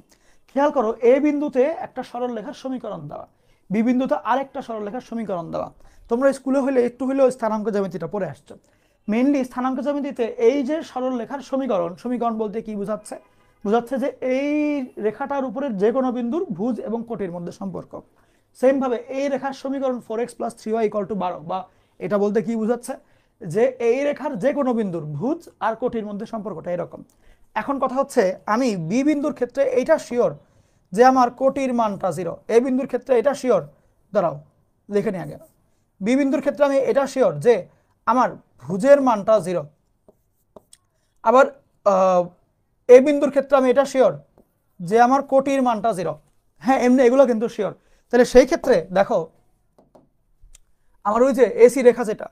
খেয়াল করো, এ বিন্দুতে একটা সরলরেখার সমীকরণ দেওয়া, বি বিন্দুতে আরেকটা সরলরেখার সমীকরণ দেওয়া। তোমরা স্কুলে হলে একটু হলেও স্থানাঙ্ক জ্যামিতিটা পড়ে আসছো। মেইনলি স্থানাঙ্ক জ্যামিতিতে এই যে সরলরেখার সমীকরণ, সমীকরণ বলতে কি বোঝাচ্ছে? বোঝাচ্ছে যে এই রেখাটার উপরের যে কোনো বিন্দুর ভুজ এবং কোটির মধ্যে সম্পর্ক। সেম ভাবে এই রেখার সমীকরণ 4x + 3y = 12, বা এটা বলতে কি বোঝাচ্ছে? যে এই রেখার যে কোনো বিন্দুর ভুজ আর কোটির মধ্যে সম্পর্কটা এরকম। এখন কথা হচ্ছে, আমি বি বিন্দুর ক্ষেত্রে এইটা শিওর যে আমার কোটির মানটা 0, এ বিন্দুর ক্ষেত্রে এটা শিওর, দাঁড়াও লিখে নি আগে, বি বিন্দুর ক্ষেত্রে আমি এটা শিওর যে আমার ভুজের মানটা 0, আবার এ বিন্দুর ক্ষেত্রে আমি এটা শিওর যে আমার কোটির মানটা 0। হ্যাঁ, এমনি এগুলো কিন্তু শিওর। তাহলে সেই ক্ষেত্রে দেখো, আমার ওই যে এসি রেখা, যেটা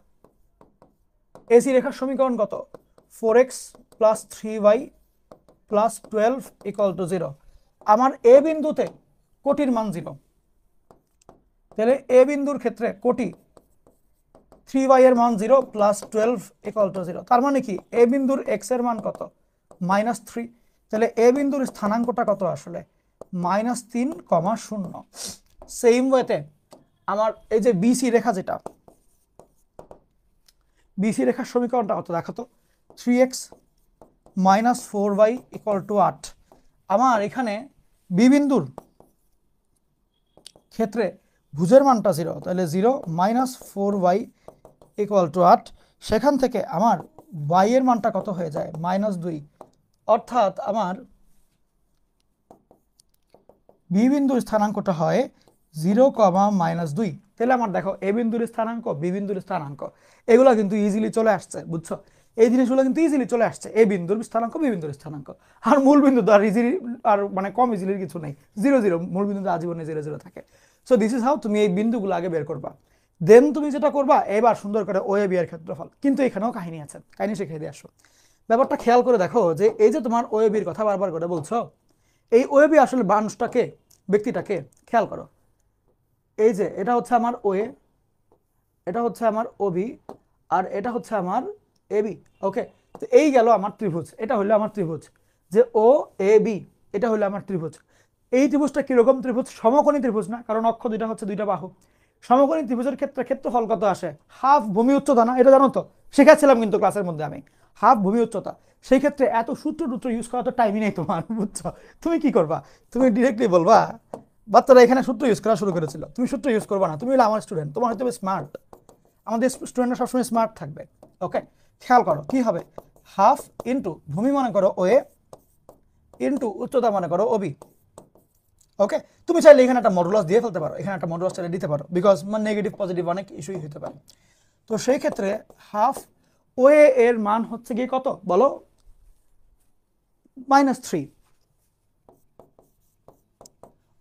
এসি রেখার সমীকরণ কত? 4x + 3y + 12 = 0। আমার এ বিন্দুতে কোটির মান 0, তাহলে এ বিন্দুর ক্ষেত্রে কোটি 3y এর মান 0 + 12 = 0। তার মানে কি, এ বিন্দুর x এর মান কত? -3। তাহলে এ বিন্দুর স্থানাঙ্কটা কত আসলে? -3,0। সেম ওয়েতে আমার এই যে বিসি রেখা, যেটা বিসি রেখার সমীকরণটা কত দেখো তো? 3x - 4y = 8। আমার এখানে বি বিন্দুর ক্ষেত্রে ভুজের মানটা 0, তাহলে 0 - 4y = 8। সেখান থেকে আমার y এর মানটা কত হয়ে যায়? -2। অর্থাৎ আমার বি বিন্দুর স্থানাঙ্কটা হয় 0, -2। তাহলে আমার দেখো, এ বিন্দুর স্থানাঙ্ক, বি বিন্দুর স্থানাঙ্ক, এগুলো কিন্তু ইজিলি চলে আসছে, বুঝছো? এই জিনিসগুলো কিন্তু ইজিলি চলে আসছে, এ বিন্দুর স্থানাঙ্ক, বি বিন্দুর স্থানাঙ্ক। আর মূল বিন্দু তো আর ইজিলি, আর মানে কম ইজিলির কিছু নেই, 0 0, মূল বিন্দু আজীবনে 0 0 থাকে। সো দিস ইজ হাউ তুমি এই বিন্দুগুলো আগে বের করবা। দেন তুমি যেটা করবা, এবার সুন্দর করে ও এ বি এর ক্ষেত্রফল। কিন্তু এখানেও কাহিনী আছে, কাহিনী শিখিয়ে দিয়ে আসো। ব্যাপারটা খেয়াল করে দেখো, যে এই যে তোমার ও এ বির কথা বারবার করে বলছো, এই ও এ বি আসলে মানুষটাকে, ব্যক্তিটাকে খেয়াল করো। এই যে এটা হচ্ছে আমার ও এ, এটা হচ্ছে আমার ও বি, আর এটা হচ্ছে আমার এ বি। ওকে, তো এই গেল আমার ত্রিভুজ, এটা হলো আমার ত্রিভুজ, যে ও এ বি, এটা হলো আমার ত্রিভুজ। এই ত্রিভুজটা কিরকম ত্রিভুজ? সমকোণী ত্রিভুজ না, কারণ অক্ষ দুইটা হচ্ছে দুইটা বাহু। সমকোণী ত্রিভুজের ক্ষেত্রে ক্ষেত্রফল কত আসে? হাফ ভূমি উচ্চতা না, এটা জানো তো? শিখাচ্ছিলাম কিন্তু ক্লাসের মধ্যে আমি, হাফ ভূমি উচ্চতা। সেই ক্ষেত্রে এত সূত্র টুত্র ইউজ করা তো টাইমই নেই তোমার, বুঝছো? তুমি কি করবা? তুমি ডিরেক্টলি বলবা, বাচ্চারা এখানে সূত্র ইউজ করা শুরু করেছিল, তুমি সূত্র ইউজ করবা না, তুমি হলে আমার স্টুডেন্ট, তোমার হয়তো স্মার্ট। আমাদের স্টুডেন্টরা সবসময় স্মার্ট থাকবে। ওকে, খেয়াল করো কি হবে? হাফ ইন্টু ভূমি মনে করো ও এ, ইন্টু উচ্চতা মনে করো ও বি। ওকে, তুমি চাইলে এখানে একটা মডুলাস দিয়ে ফেলতে পারো, এখানে একটা মডুলাস চাইলে দিতে পারো, বিকজ নেগেটিভ পজিটিভ অনেক ইস্যুই হতে পারে। তো সেই ক্ষেত্রে হাফ ও এর মান হচ্ছে গিয়ে কত বলো? -3।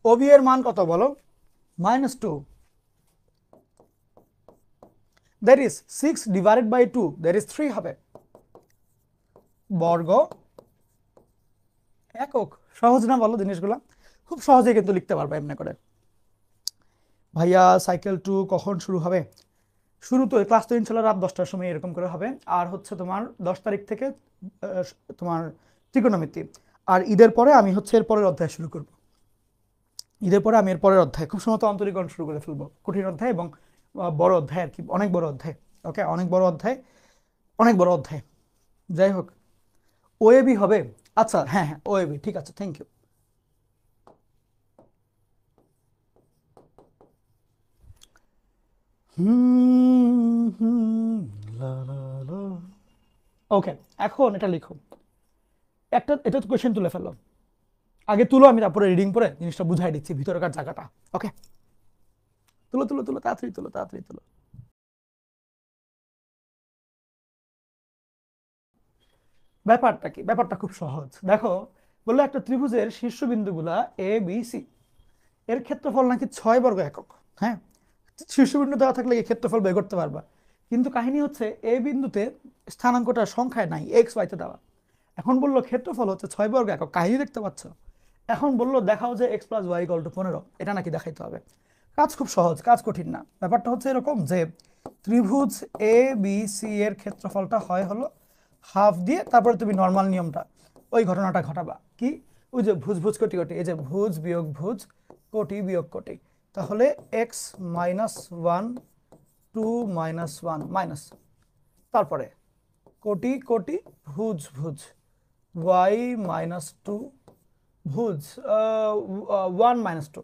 ও বি এর মান কত বলো? -2। দ্যাট ইজ 6 / 2, দ্যাট ইজ 3 হবে। বর্গ একক। সহজ না বলো জিনিসগুলো? খুব সহজে কিন্তু লিখতে পারবে এমনি করে। ভাইয়া সাইকেল 2 কখন শুরু হবে? শুরু তো ক্লাস তো ইনশাল্লাহ রাত 10টার সময় এরকম করে হবে। আর হচ্ছে তোমার 10 তারিখ থেকে তোমার ত্রিকোণমিতি। আর ঈদের পরে আমি হচ্ছে এর পরের অধ্যায় শুরু করব। ঈদের পরে আমি এর পরের অধ্যায় খুব সম্ভবত অন্তরীকরণ শুরু করে ফেলবো, কঠিন অধ্যায় এবং বড় অধ্যায় আর কি, অনেক বড় অধ্যায়। ওকে, অনেক বড় অধ্যায়, অনেক বড় অধ্যায়। যাই হোক, ওএবি হবে। আচ্ছা, হ্যাঁ হ্যাঁ, ওএবি, ঠিক আছে, থ্যাংক ইউ। ওকে, এখন এটা লিখো, একটা এটা কোয়েশ্চেন তুলে ফেলো। আগে তুলো, আমি তারপরে রিডিং পরে জিনিসটা বুঝাই দিচ্ছি ভিতরকার জায়গাটা। ওকে, তুলো তুলো তুলো, তাড়াতাড়ি তুলো, তাড়াতাড়ি তুলো। ব্যাপারটা কি? ব্যাপারটা খুব সহজ। দেখো, বললো একটা ত্রিভুজের শীর্ষবিন্দুগুলা এ বি সি, এর ক্ষেত্রফল নাকি 6 বর্গ একক। হ্যাঁ, শীর্ষবিন্দু দেওয়া থাকলে এই ক্ষেত্রফল বের করতে পারবা। কিন্তু কাহিনী হচ্ছে, এ বিন্দুতে স্থানাঙ্কটা সংখ্যায় নাই, এক্স ওয়াইতে দেওয়া। এখন বললো ক্ষেত্রফল হচ্ছে 6 বর্গ একক, কাহিনী দেখতে পাচ্ছ? এখন বললো দেখাও যে x + y = 15, এটা নাকি দেখাইতে হবে। কাজ খুব সহজ, কাজ কঠিন না। ব্যাপারটা হচ্ছে এরকম যে ত্রিভুজ এ বি সি এর ক্ষেত্রফলটা হয় হলো হাফ দিয়ে তারপরে তুমি নর্মাল নিয়মটা ওই ঘটনাটা ঘটাবা কি, ওই যে ভুজ ভুজ কোটি কোটি, এই যে ভুজ বিয়োগ ভুজ, কোটি বিয়োগ কোটি, তাহলে X minus one, two minus one minus, তারপরে কোটি কোটি ভুজ ভুজ, ওয়াই মাইনাস টু ভুজ ওয়ান মাইনাস টু।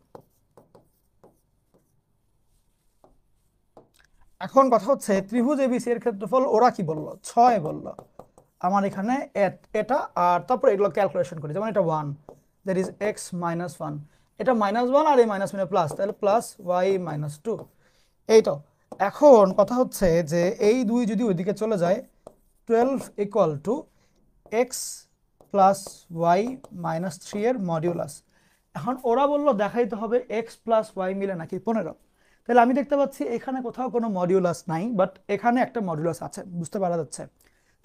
এখন কথা হচ্ছে ত্রিভুজ এবিসি এর ক্ষেত্রফল ওরা কি বললো, 6 বললো। আমার এখানে এটা আর তারপর এগুলো ক্যালকুলেশন করি, যেমন এটা 1, that is x minus one, এটা -1 আর এই মাইনাস মানে প্লাস, তাহলে প্লাস ওয়াই মাইনাস টু। এই তো এখন কথা হচ্ছে যে এই দুই যদি ওইদিকে চলে যায়, 12 equal to X plus Y minus three এর মডিউলাস। এখন ওরা বললো দেখাইতে হবে এক্স প্লাস ওয়াই মিলে নাকি 15, তাহলে আমি দেখতে পাচ্ছি এখানে কোথাও কোনো মডিউলাস নাই, বাট এখানে একটা মডিউলাস আছে, বুঝতে পারা যাচ্ছে।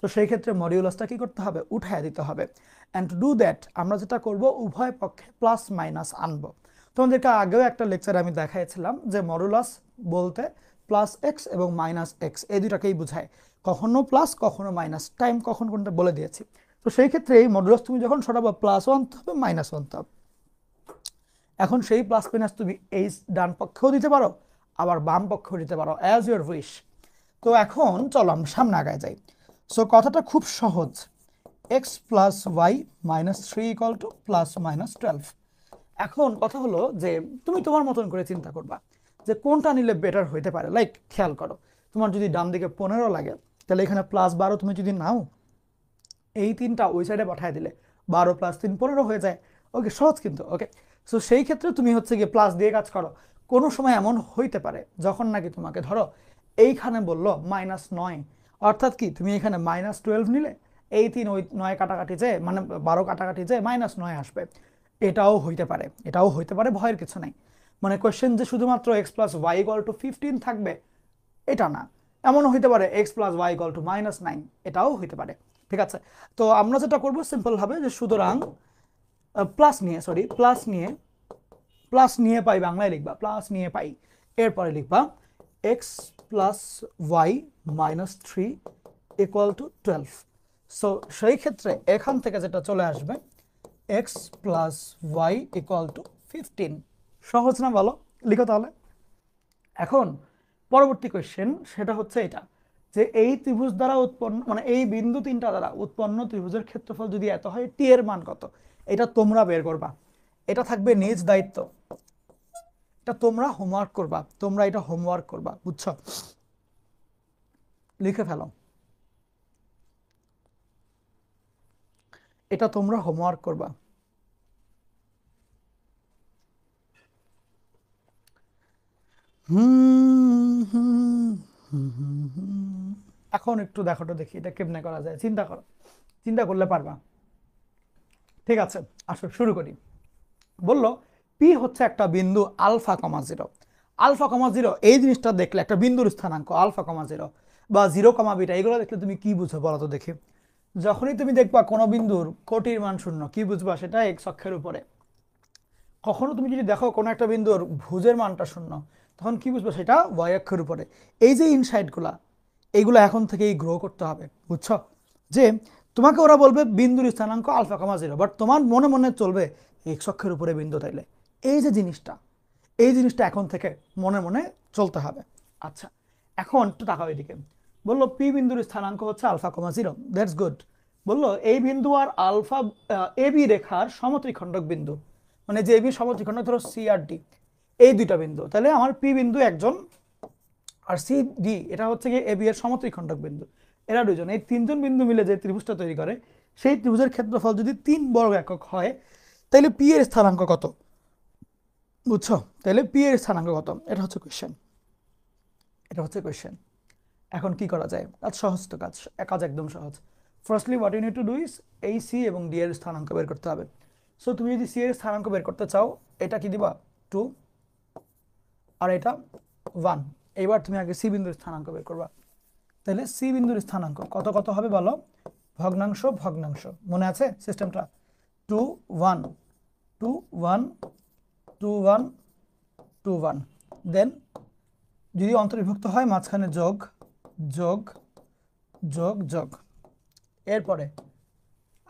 তো সেই ক্ষেত্রে মডিউলাসটা কি করতে হবে, উঠায় দিতে হবে। অ্যান্ড টু ডু দ্যাট আমরা যেটা করব, উভয় পক্ষে প্লাস মাইনাস আনবো। তোমাদেরকে আগেও একটা লেকচারে আমি দেখাইছিলাম যে মডুলাস বলতে প্লাস এক্স এবং মাইনাস এক্স এই দুটাকেই বোঝায়, কখনো প্লাস কখনো মাইনাস, টাইম কখন কোনটা বলে দিয়েছি। তো সেই ক্ষেত্রে এই মডুলাস তুমি যখন সরাবো প্লাস ওয়ান হবে মাইনাস ওয়ান হবে। এখন সেই প্লাস মাইনাস তুমি এই ডান পক্ষেও দিতে পারো আবার বাম পক্ষেও দিতে পারো, অ্যাজ ইউর উইশ। তো এখন চলো আমরা সামনে আগায় যাই। সো কথাটা খুব সহজ, X plus Y minus three equal to plus minus 12। এখন কথা হলো যে তুমি তোমার মতন করে চিন্তা করবা যে কোনটা নিলে বেটার হইতে পারে। লাইক খেয়াল করো, তোমার যদি ডান দিকে 15 লাগে, তাহলে এখানে প্লাস 12 তুমি যদি নাও, এই তিনটা ওই সাইডে পাঠিয়ে দিলে 12 প্লাস 3 15 হয়ে যায়। ওকে, সহজ কিন্তু। ওকে, সো সেই ক্ষেত্রে তুমি হচ্ছে গিয়ে প্লাস দিয়ে কাজ করো। কোনো সময় এমন হইতে পারে যখন নাকি তোমাকে ধরো এইখানে বললো -9, অর্থাৎ কি তুমি এখানে -12 নিলে এই 3 ওই 9 কাটাকাটি যে মানে 12 কাটাকাটি যে -9 আসবে, এটাও হইতে পারে, এটাও হইতে পারে, ভয়ের কিছু নাই। মানে কোয়েশ্চেন যে শুধুমাত্র X plus Y equal to 15 থাকবে এটা না, এমনও হইতে পারে X plus Y equal to -9, এটাও হইতে পারে। ঠিক আছে, তো আমরা যেটা করবো সিম্পল হবে যে সুতরাং প্লাস নিয়ে পাই বাংলায় লিখবা, প্লাস নিয়ে পাই, এরপরে লিখবা X plus Y minus three equal to 12। So সেই ক্ষেত্রে এখান থেকে যেটা চলে আসবে X plus Y equal to 15। সহজ না বলো, লিখো তাহলে। এখন পরবর্তী কোয়েশ্চেন সেটা হচ্ছে এটা যে এই ত্রিভুজ দ্বারা উৎপন্ন মানে এই বিন্দু তিনটা দ্বারা উৎপন্ন ত্রিভুজের ক্ষেত্রফল যদি এত হয়, টি এর মান কত, এটা তোমরা বের করবা। এটা থাকবে নিজ দায়িত্ব, এটা তোমরা হোমওয়ার্ক করবা, তোমরা এটা হোমওয়ার্ক করবা, বুঝছো? লিখে ফেলো, এটা তোমরা হোমওয়ার্ক করবা। এখন একটু দেখো তো দেখি এটা কেমনে করা যায়, চিন্তা করো, চিন্তা করলে পারবা। ঠিক আছে, আসো শুরু করি। বললো পি হচ্ছে একটা বিন্দু alpha comma zero. Alpha comma zero এই জিনিসটা দেখলে একটা বিন্দুর স্থানাঙ্ক আলফা কমা জিরো বা জিরো কমা বিটা, এগুলো দেখলে তুমি কি বুঝো বলো তো দেখি? যখনই তুমি দেখবা কোনো বিন্দুর কোটির মান শূন্য, কি বুঝবা সেটা এক্স অক্ষের উপরে। কখনো তুমি যদি দেখো কোনো একটা বিন্দুর ভুজের মানটা শূন্য, তখন কি বুঝবো সেটা ওয়াই অক্ষের উপরে। এই যে ইনসাইটগুলা, এইগুলো এখন থেকেই গ্রো করতে হবে, বুঝছো? যে তোমাকে ওরা বলবে বিন্দুর স্থানাঙ্ক আলফা কমা জিরো, বাট তোমার মনে মনে চলবে এক্স অক্ষের উপরে বিন্দু, তাইলে এই যে জিনিসটা, এই জিনিসটা এখন থেকে মনে মনে চলতে হবে। আচ্ছা, এখন একটু তাকাও এদিকে। বললো পি বিন্দুর স্থানাঙ্ক হচ্ছে alpha comma zero, that's good. বললো এই বিন্দু আর আলফা এ বি রেখার সমত্রিখণ্ডক বিন্দু, মানে যে বি সমত্রিখণ্ডক ধরো সি আর ডি, এই দুইটা বিন্দু, তাহলে আমার পি বিন্দু একজন আর সি ডি এটা হচ্ছে গিয়ে এ বি এর সমত্রিখণ্ডক বিন্দু, এরা দুইজন। এই তিনজন বিন্দু মিলে যে ত্রিভুজটা তৈরি করে, সেই ত্রিভুজের ক্ষেত্রফল যদি 3 বর্গ একক হয়, তাহলে পি এর স্থানাঙ্ক কত, বুঝছো? তাহলে পি এর স্থানাঙ্ক কত, এটা হচ্ছে কোয়েশ্চেন, এটা হচ্ছে কোয়েশ্চেন। এখন কি করা যায়? কাজ সহজ তো, কাজ একদম সহজ। Firstly what you need to do is এই সি এবং ডি এর স্থানাঙ্ক বের করতে হবে। সো তুমি যদি সি এর স্থানাঙ্ক বের করতে চাও, এটা কি দিবা 2 আর এটা 1। এবার তুমি আগে সি বিন্দুর স্থানাঙ্ক বের করবা। তাহলে সি বিন্দুর স্থানাঙ্ক কত কত হবে বলো? ভগ্নাংশ ভগ্নাংশ, মনে আছে সিস্টেমটা? 2 1 2 1 2 1 2 1, দেন যদি অন্তর্বিভক্ত হয় মাঝখানে যোগ যোগ যোগ যোগ, এরপরে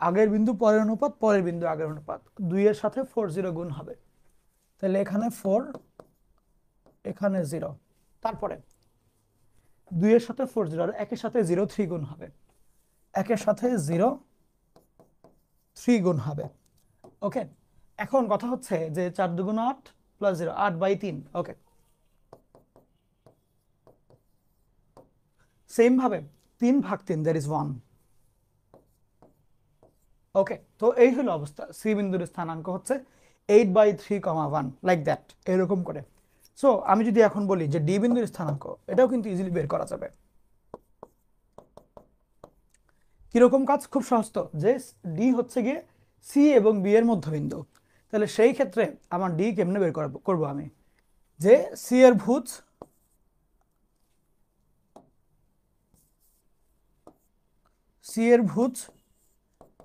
আগের বিন্দু পরের অনুপাত, পরের বিন্দু আগের অনুপাত, 2 এর সাথে 4 0 গুণ হবে, তাহলে এখানে 4 এখানে 0, তারপরে 2 এর সাথে 4 0 আর একের সাথে 0 3 গুণ হবে, একের সাথে 0 3 গুণ হবে। ওকে, এখন কথা হচ্ছে যে 4 2 8 প্লাস 0 8/3। ওকে, সেম ভাবে 3 ভাগ 3 দ্যাট ইজ 1। ওকে, তো এই হলো অবস্থা। সি বিন্দুর স্থানাঙ্ক হচ্ছে 8/3, 1 লাইক দ্যাট, এরকম করে। সো আমি যদি এখন বলি যে ডি বিন্দুর স্থানাঙ্ক, এটাও কিন্তু ইজিলি বের করা যাবে। কিরকম কাজ? খুব সহজ তো, যে ডি হচ্ছে গিয়ে সি এবং বি এর মধ্যবিন্দু, তাহলে সেই ক্ষেত্রে আমার ডি কেমনে বের করবো আমি, যে সি এর ভুজ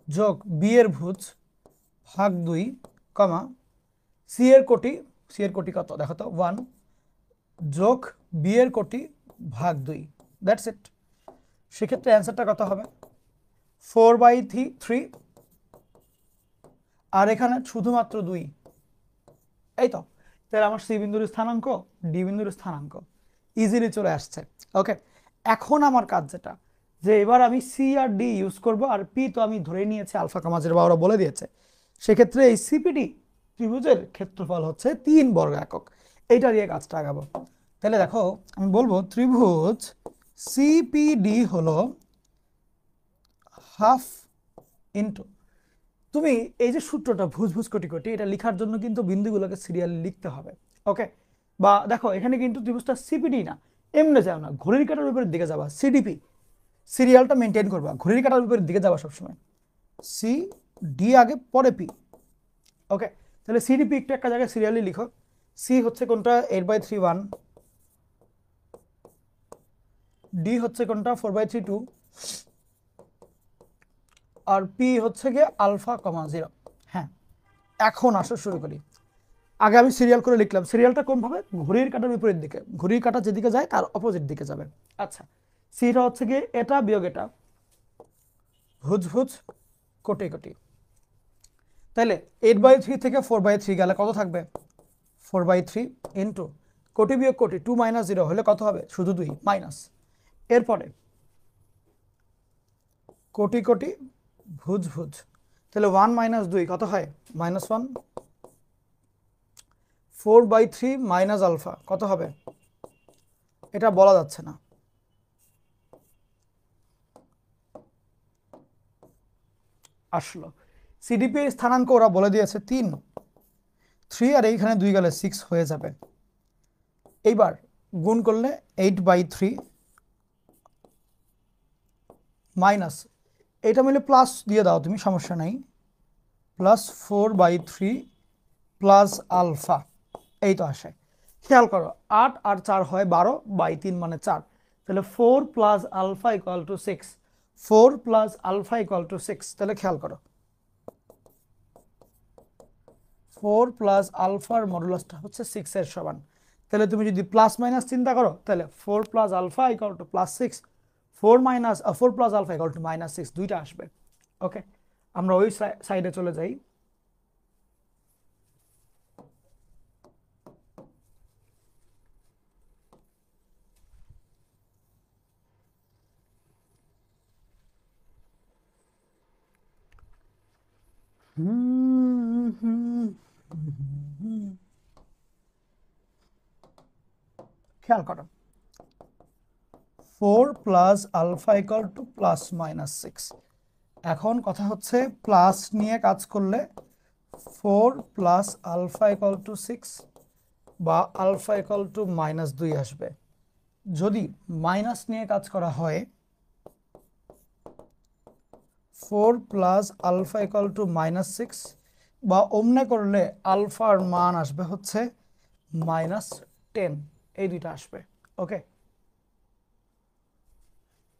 যোগ বি এর ভুজ ভাগ 2, কমা সি এর কোটি কত দেখো তো 1 যোগ বি এর কোটি ভাগ 2, দ্যাটস ইট। সেক্ষেত্রে অ্যান্সারটা কত হবে? 4/3, আর এখানে শুধুমাত্র 2। এই তো, তাহলে আমার সি বিন্দুর স্থানাঙ্ক, ডি বিন্দুর স্থানাঙ্ক ইজিলি চলে আসছে। ওকে, এখন আমার কাজ যেটা, যে এবার আমি সি আর ডি ইউজ করব, আর পি তো আমি ধরে নিয়েছি আলফা কমা 0 বা ওরা বলে দিয়েছে। সেক্ষেত্রে এই সিপিডি ত্রিভুজের ক্ষেত্রফল হচ্ছে 3 বর্গ একক, এইটা দিয়ে কাজটা আগাবো। তাহলে দেখো, আমি বলবো ত্রিভুজ সিপিডি হলো হাফ ইন্টু, তুমি এই যে সূত্রটা ভুজ ভুজ কোটি কোটি, এটা লেখার জন্য কিন্তু বিন্দুগুলোকে সিরিয়ালি লিখতে হবে। ওকে, বা দেখো এখানে কিন্তু ত্রিভুজটা সিপিডি না, এমনি যাও না, ঘড়ির কাঁটার উপরের দিকে যাবা, সিডিপি, সিরিয়ালটা মেনটেন করবা, ঘড়ির কাঁটার উপরের দিকে যাবা সবসময়, সি ডি আগে পরে পি। ওকে, তাহলে সিডিপি একটু একটা জায়গায় সিরিয়ালি লিখো। সি হচ্ছে কোনটা 8/3 1, ডি হচ্ছে কোনটা 4/3 2, আর পি হচ্ছে গিয়ে আলফা কমা 0। হ্যাঁ, এখন আসো শুরু করি। আগে আমি সিরিয়াল করে লিখলাম, সিরিয়ালটা কোন ভাবে? ঘড়ির কাঁটার বিপরীত দিকে, ঘড়ির কাঁটা যেদিকে যায় তার অপোজিট দিকে যাবে। আচ্ছা, সিটা হচ্ছে গিয়ে এটা বিয়োগ এটা, ভুজ ভুজ কোটি কোটি। তাহলে 8/3 থেকে 4/3 গেলে কত থাকবে? 4/3 ইন্টু কোটি বিয়োগ কোটি, 2 - 0 হলে কত হবে? শুধু 2 মাইনাস। এরপরে কোটি কোটি ভুজ ভুজ, তাহলে 1 - 2 কত হয়? -1। 4/3 মাইনাস আলফা কত হবে? এটা বলা যাচ্ছে না। আসলো সিডিপি স্থানাঙ্ক ওরা বলে দিয়েছে 3, আর এইখানে 2 গেলে 6 হয়ে যাবে। এইবার গুণ করলে 8/3 মাইনাস, এটা মিলে প্লাস দিয়ে দাও তুমি, সমস্যা নাই, প্লাস 4/3 প্লাস আলফা, এই তো আসে। খেয়াল করো, 8 আর 4 হয় 12/3 মানে 4, তাহলে 4 plus alpha equal to 6, 4 plus alpha equal to 6। তাহলে খেয়াল করো, 4 প্লাস আলফার মডুলাসটা হচ্ছে 6 এর সমান। তাহলে তুমি যদি প্লাস মাইনাস চিন্তা করো, তাহলে 4 plus alpha equal to +6, 4 plus alpha equal to -6, দুইটা আসবে। ওকে, আমরা ওই সাইডে চলে যাই। খেয়াল করো, 4 প্লাস আলফা ইকুয়াল টু +-6। এখন কথা হচ্ছে প্লাস নিয়ে কাজ করলে 4 প্লাস আলফা ইকুয়াল টু 6 বা আলফা ইকুয়াল টু -2 আসবে। যদি মাইনাস নিয়ে কাজ করা হয়, 4 প্লাস আলফা ইকুয়াল টু -6 বা অমনে করলে আলফার মান আসবে হচ্ছে -10, এই দুইটা আসবে। ওকে,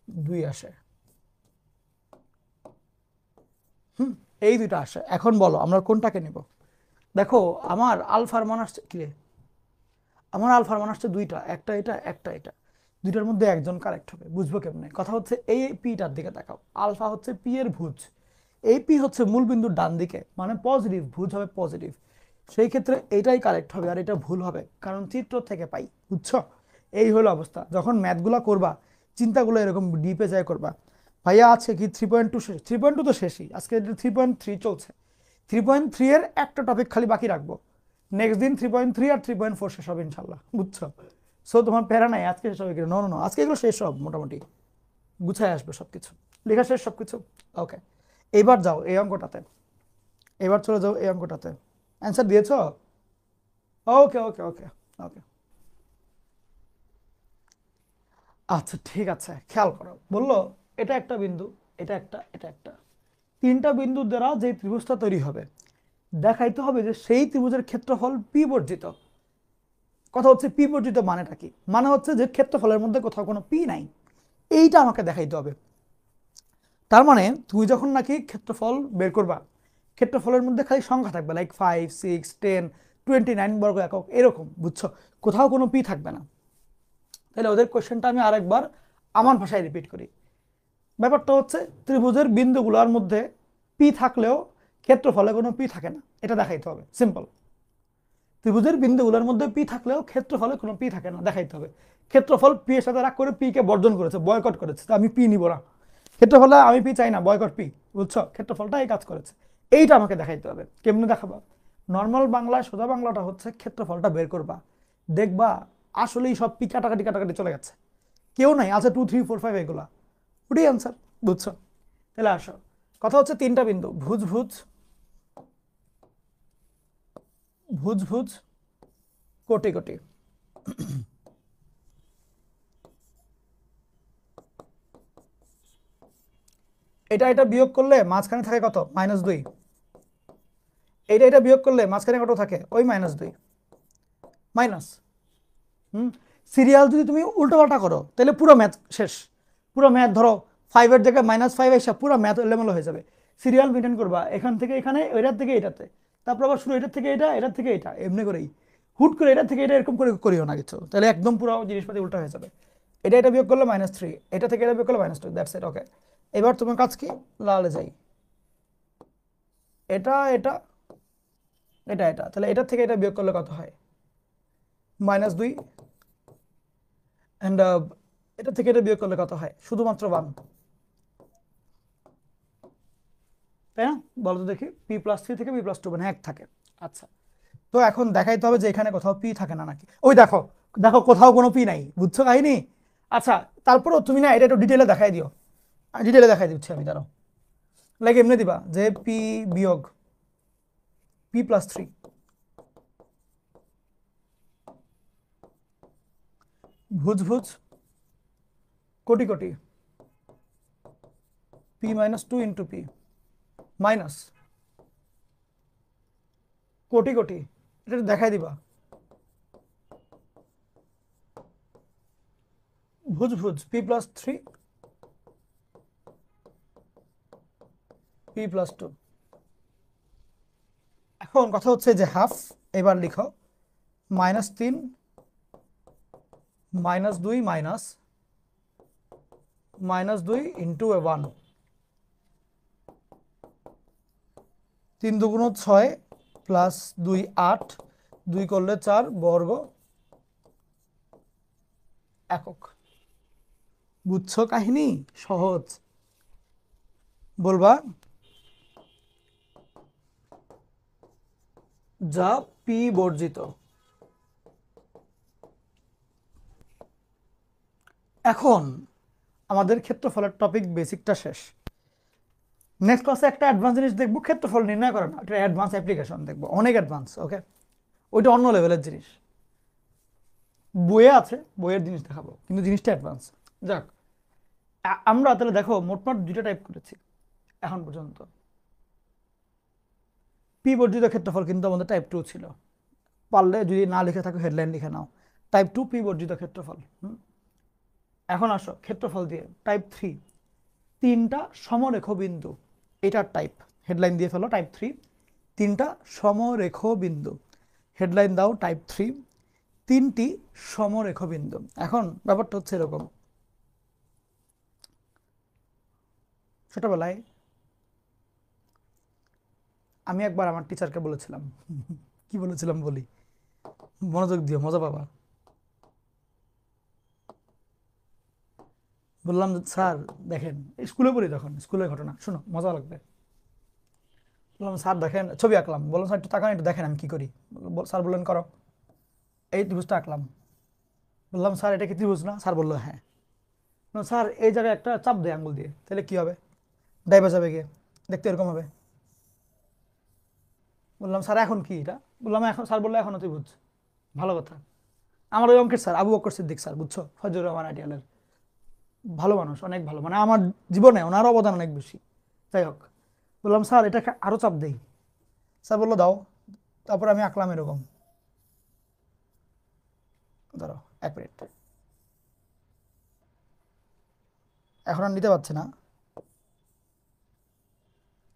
2 আসে, এই দুইটা আসে। এখন বলো আমরা কোনটাকে নেব? দেখো আমার আলফার মান আসছে কি রে, আমার আলফার মান আসছে দুইটা, একটা এটা একটা এটা, দুইটার মধ্যে একজন কারেক্ট হবে, বুঝবো কেমনে? কথা হচ্ছে এই পিটার দিকে তাকাও, আলফা হচ্ছে পি এর ভুজ, এই পি হচ্ছে মূল বিন্দুর ডান দিকে, মানে পজিটিভ, ভুজ হবে পজিটিভ, সেই ক্ষেত্রে এটাই কারেক্ট হবে আর এটা ভুল হবে, কারণ চিত্র থেকে পাই, বুঝছো? এই হলো অবস্থা। যখন ম্যাথগুলো করবা চিন্তাগুলো এরকম ডিপে যায় করবা। ভাইয়া আছে কি 3.2 শেষ? 3.2 তো শেষই, আজকে 3.3 চলছে। 3.3 এর একটা টপিক খালি বাকি রাখবো, নেক্সট দিন 3.3 আর 3.4 শেষ হবে ইনশাল্লাহ, বুঝছো? সো তোমার প্যারা নাই আজকে শেষ হবে, নো নো নো, আজকে এগুলো শেষ সব মোটামুটি গুছায় আসবে সবকিছু, লেখা শেষ সবকিছু। ওকে, এবার যাও এই অঙ্কটাতে, এবার চলে যাও এই অঙ্কটাতে। অ্যান্সার দিয়েছো? ওকে ওকে ওকে ওকে, আচ্ছা ঠিক আছে, খেয়াল করো, বললো এটা একটা বিন্দু, এটা একটা, এটা একটা, তিনটা বিন্দুর দ্বারা যে ত্রিভুজটা তৈরি হবে দেখাইতে হবে যে সেই ত্রিভুজের ক্ষেত্রফল পি বর্জিত। কথা হচ্ছে পি বর্জিত মানেটা কি? মানে হচ্ছে যে ক্ষেত্রফলের মধ্যে কোথাও কোনো পি নাই, এইটা আমাকে দেখাইতে হবে। তার মানে তুমি যখন নাকি ক্ষেত্রফল বের করবা, ক্ষেত্রফলের মধ্যে খালি সংখ্যা থাকবে, লাইক 5, 6, 10, 29 বর্গ একক এরকম, বুঝছো? কোথাও কোনো পি থাকবে না। তাহলে ওদের কোশ্চেনটা আমি আরেকবার আমার ভাষায় রিপিট করি। ব্যাপারটা হচ্ছে ত্রিভুজের বিন্দুগুলোর মধ্যে পি থাকলেও ক্ষেত্রফলে কোনো পি থাকে না, এটা দেখাইতে হবে, সিম্পল। ত্রিভুজের বিন্দুগুলোর মধ্যে পি থাকলেও ক্ষেত্রফলে কোনো পি থাকে না, দেখাইতে হবে। ক্ষেত্রফল পি এর সাথে রাগ করে পি কে বর্জন করেছে, বয়কট করেছে, তো আমি পি নিব না। ক্ষেত্রফলে আমি পি চাই না, বয়কট পি, বুঝছো? ক্ষেত্রফলটা এই কাজ করেছে, এইটা আমাকে দেখাইতে হবে। কেমনে দেখাবা? নর্মাল বাংলায় সোজা বাংলাটা হচ্ছে ক্ষেত্রফলটা বের করবা, দেখবা আসলেই সব পি কাটাকাটি কাটাকাটি চলে গেছে, কেউ নাই, আছে 2, 3, 4, 5 এগুলা, ওটাই অ্যান্সার, বুঝছো? তাহলে আসো, কথা হচ্ছে তিনটা বিন্দু, ভুজ ভুজ, ভুজ ভুজ, কোটি কোটি। এটা এটা বিয়োগ করলে মাঝখানে থাকে কত? -2। এটা এটা বিয়োগ করলে মাঝখানে কত থাকে? ওই -2 মাইনাস। সিরিয়াল যদি তুমি উল্টোপাল্টা করো তাহলে পুরো ম্যাথ শেষ, পুরো ম্যাথ ধরো 5 এর জায়গায় -5 এসে পুরো ম্যাথ এলোমেলো হয়ে যাবে। সিরিয়াল মেনটেন করবা, এখান থেকে এখানে, এটার থেকে এটাতে, তারপর আবার শুরু এটার থেকে এটা, এটার থেকে এটা, এমনি করেই হুট করে এটার থেকে এটা এরকম করে করিও না কিছু, তাহলে একদম পুরো জিনিসপাতি উল্টা হয়ে যাবে। এটা এটা বিয়োগ করলে -3, এটা থেকে এটা বিয়োগ করলে -2, দ্যাটস ইট। ওকে, এবার তোমার কাজ কি? লালে যাই, এটা এটা, এটা এটা, তাহলে এটা থেকে এটা বিয়োগ করলে কত হয়? -2। অ্যান্ড এটা থেকে এটা বিয়োগ করলে কত হয়? শুধুমাত্র 1, তাই না? বলো তো দেখি, p+3 থেকে p+2 মানে 1 থাকে। আচ্ছা, তো এখন দেখাইতে হবে যে এখানে কোথাও পি থাকে না নাকি। ওই দেখো, দেখো কোথাও কোনো পি নাই, বুঝছো কাহিনী? আচ্ছা, তারপরও তুমি না এটা একটু ডিটেলে দেখাই দিও, ডিটেলে দেখাই দিচ্ছি আমি, দাঁড়াও। লাইক এমনি দিবা যে পি বিয়োগ p+3, ভুজ ভুজ, crore crore, p-2 into P, minus crore crore, এটা একটু দেখাই দিবা, ভুজ ভুজ p+3, p+2। এখন কথা হচ্ছে যে হাফ, এবার লিখো -3, -2 মাইনাস -2 ইন্টু 1, 3 2 6 প্লাস 2 8, 2 করলে 4 বর্গ একক। বুঝছো কাহিনী? সহজ, বলবা যা পি বর্জিত। এখন আমাদের ক্ষেত্রফলের টপিক বেসিকটা শেষ। নেক্সট ক্লাসে একটা অ্যাডভান্স জিনিস দেখবো, ক্ষেত্রফল নির্ণয় করে না, এটা অ্যাডভান্স অ্যাপ্লিকেশন দেখবো, অনেক অ্যাডভান্স। ওকে, ওইটা অন্য লেভেলের জিনিস, বইয়ে আছে, বইয়ের জিনিস দেখাবো, কিন্তু জিনিসটা অ্যাডভান্স। যাক, আমরা তাহলে দেখো মোটমাট দুইটা টাইপ করেছি এখন পর্যন্ত। পি বর্জিত ক্ষেত্রফল কিন্তু আমাদের টাইপ 2 ছিল, পারলে যদি না লিখে থাকো হেডলাইন লিখে নাও, টাইপ 2 পি বর্জিত ক্ষেত্রফল। এখন আসো ক্ষেত্রফল দিয়ে টাইপ 3, তিনটা সমরেখ বিন্দু, এটার টাইপ, হেডলাইন দিয়ে ফেলো টাইপ 3, তিনটা সমরেখ বিন্দু, হেডলাইন দাও টাইপ 3, তিনটি সমরেখ বিন্দু। এখন ব্যাপারটা হচ্ছে এরকম, ছোটবেলায় আমি একবার আমার টিচারকে বলেছিলাম, কি বলেছিলাম বলি, মনোযোগ দিও, মজা পাবা। বললাম যে, স্যার দেখেন, স্কুলে পড়ি তখন, স্কুলের ঘটনা শোনো, মজা লাগবে। বললাম স্যার দেখেন, ছবি আঁকলাম, বললাম স্যার একটু তাকান, একটু দেখেন আমি কি করি। স্যার বললেন করো। এই ত্রিভুজটা আঁকলাম। বললাম স্যার এটা কি ত্রিভুজ না? স্যার বললো হ্যাঁ। বললাম, স্যার এই জায়গায় একটা চাপ দেয় আঙ্গুল দিয়ে, তাহলে কি হবে? ডাইবা যাবে গিয়ে, দেখতে এরকম হবে। বললাম স্যার এখন কি এটা? বললাম এখন। স্যার বললো এখনো ত্রিভুজ। ভালো কথা। আমার ওই অঙ্কের স্যার আবু বকর সিদ্দিক স্যার, বুঝছো, ফজলুর রহমান আইডিয়ালের, ভালো মানুষ, অনেক ভালো, মানে আমার জীবনে ওনার অবদান অনেক বেশি। যাই হোক, বললাম স্যার এটাকে আরো চাপ দেই। স্যার বললো দাও। তারপর আমি আঁকলাম এরকম। ধরো 1 মিনিট। এখন আর নিতে পারছে না,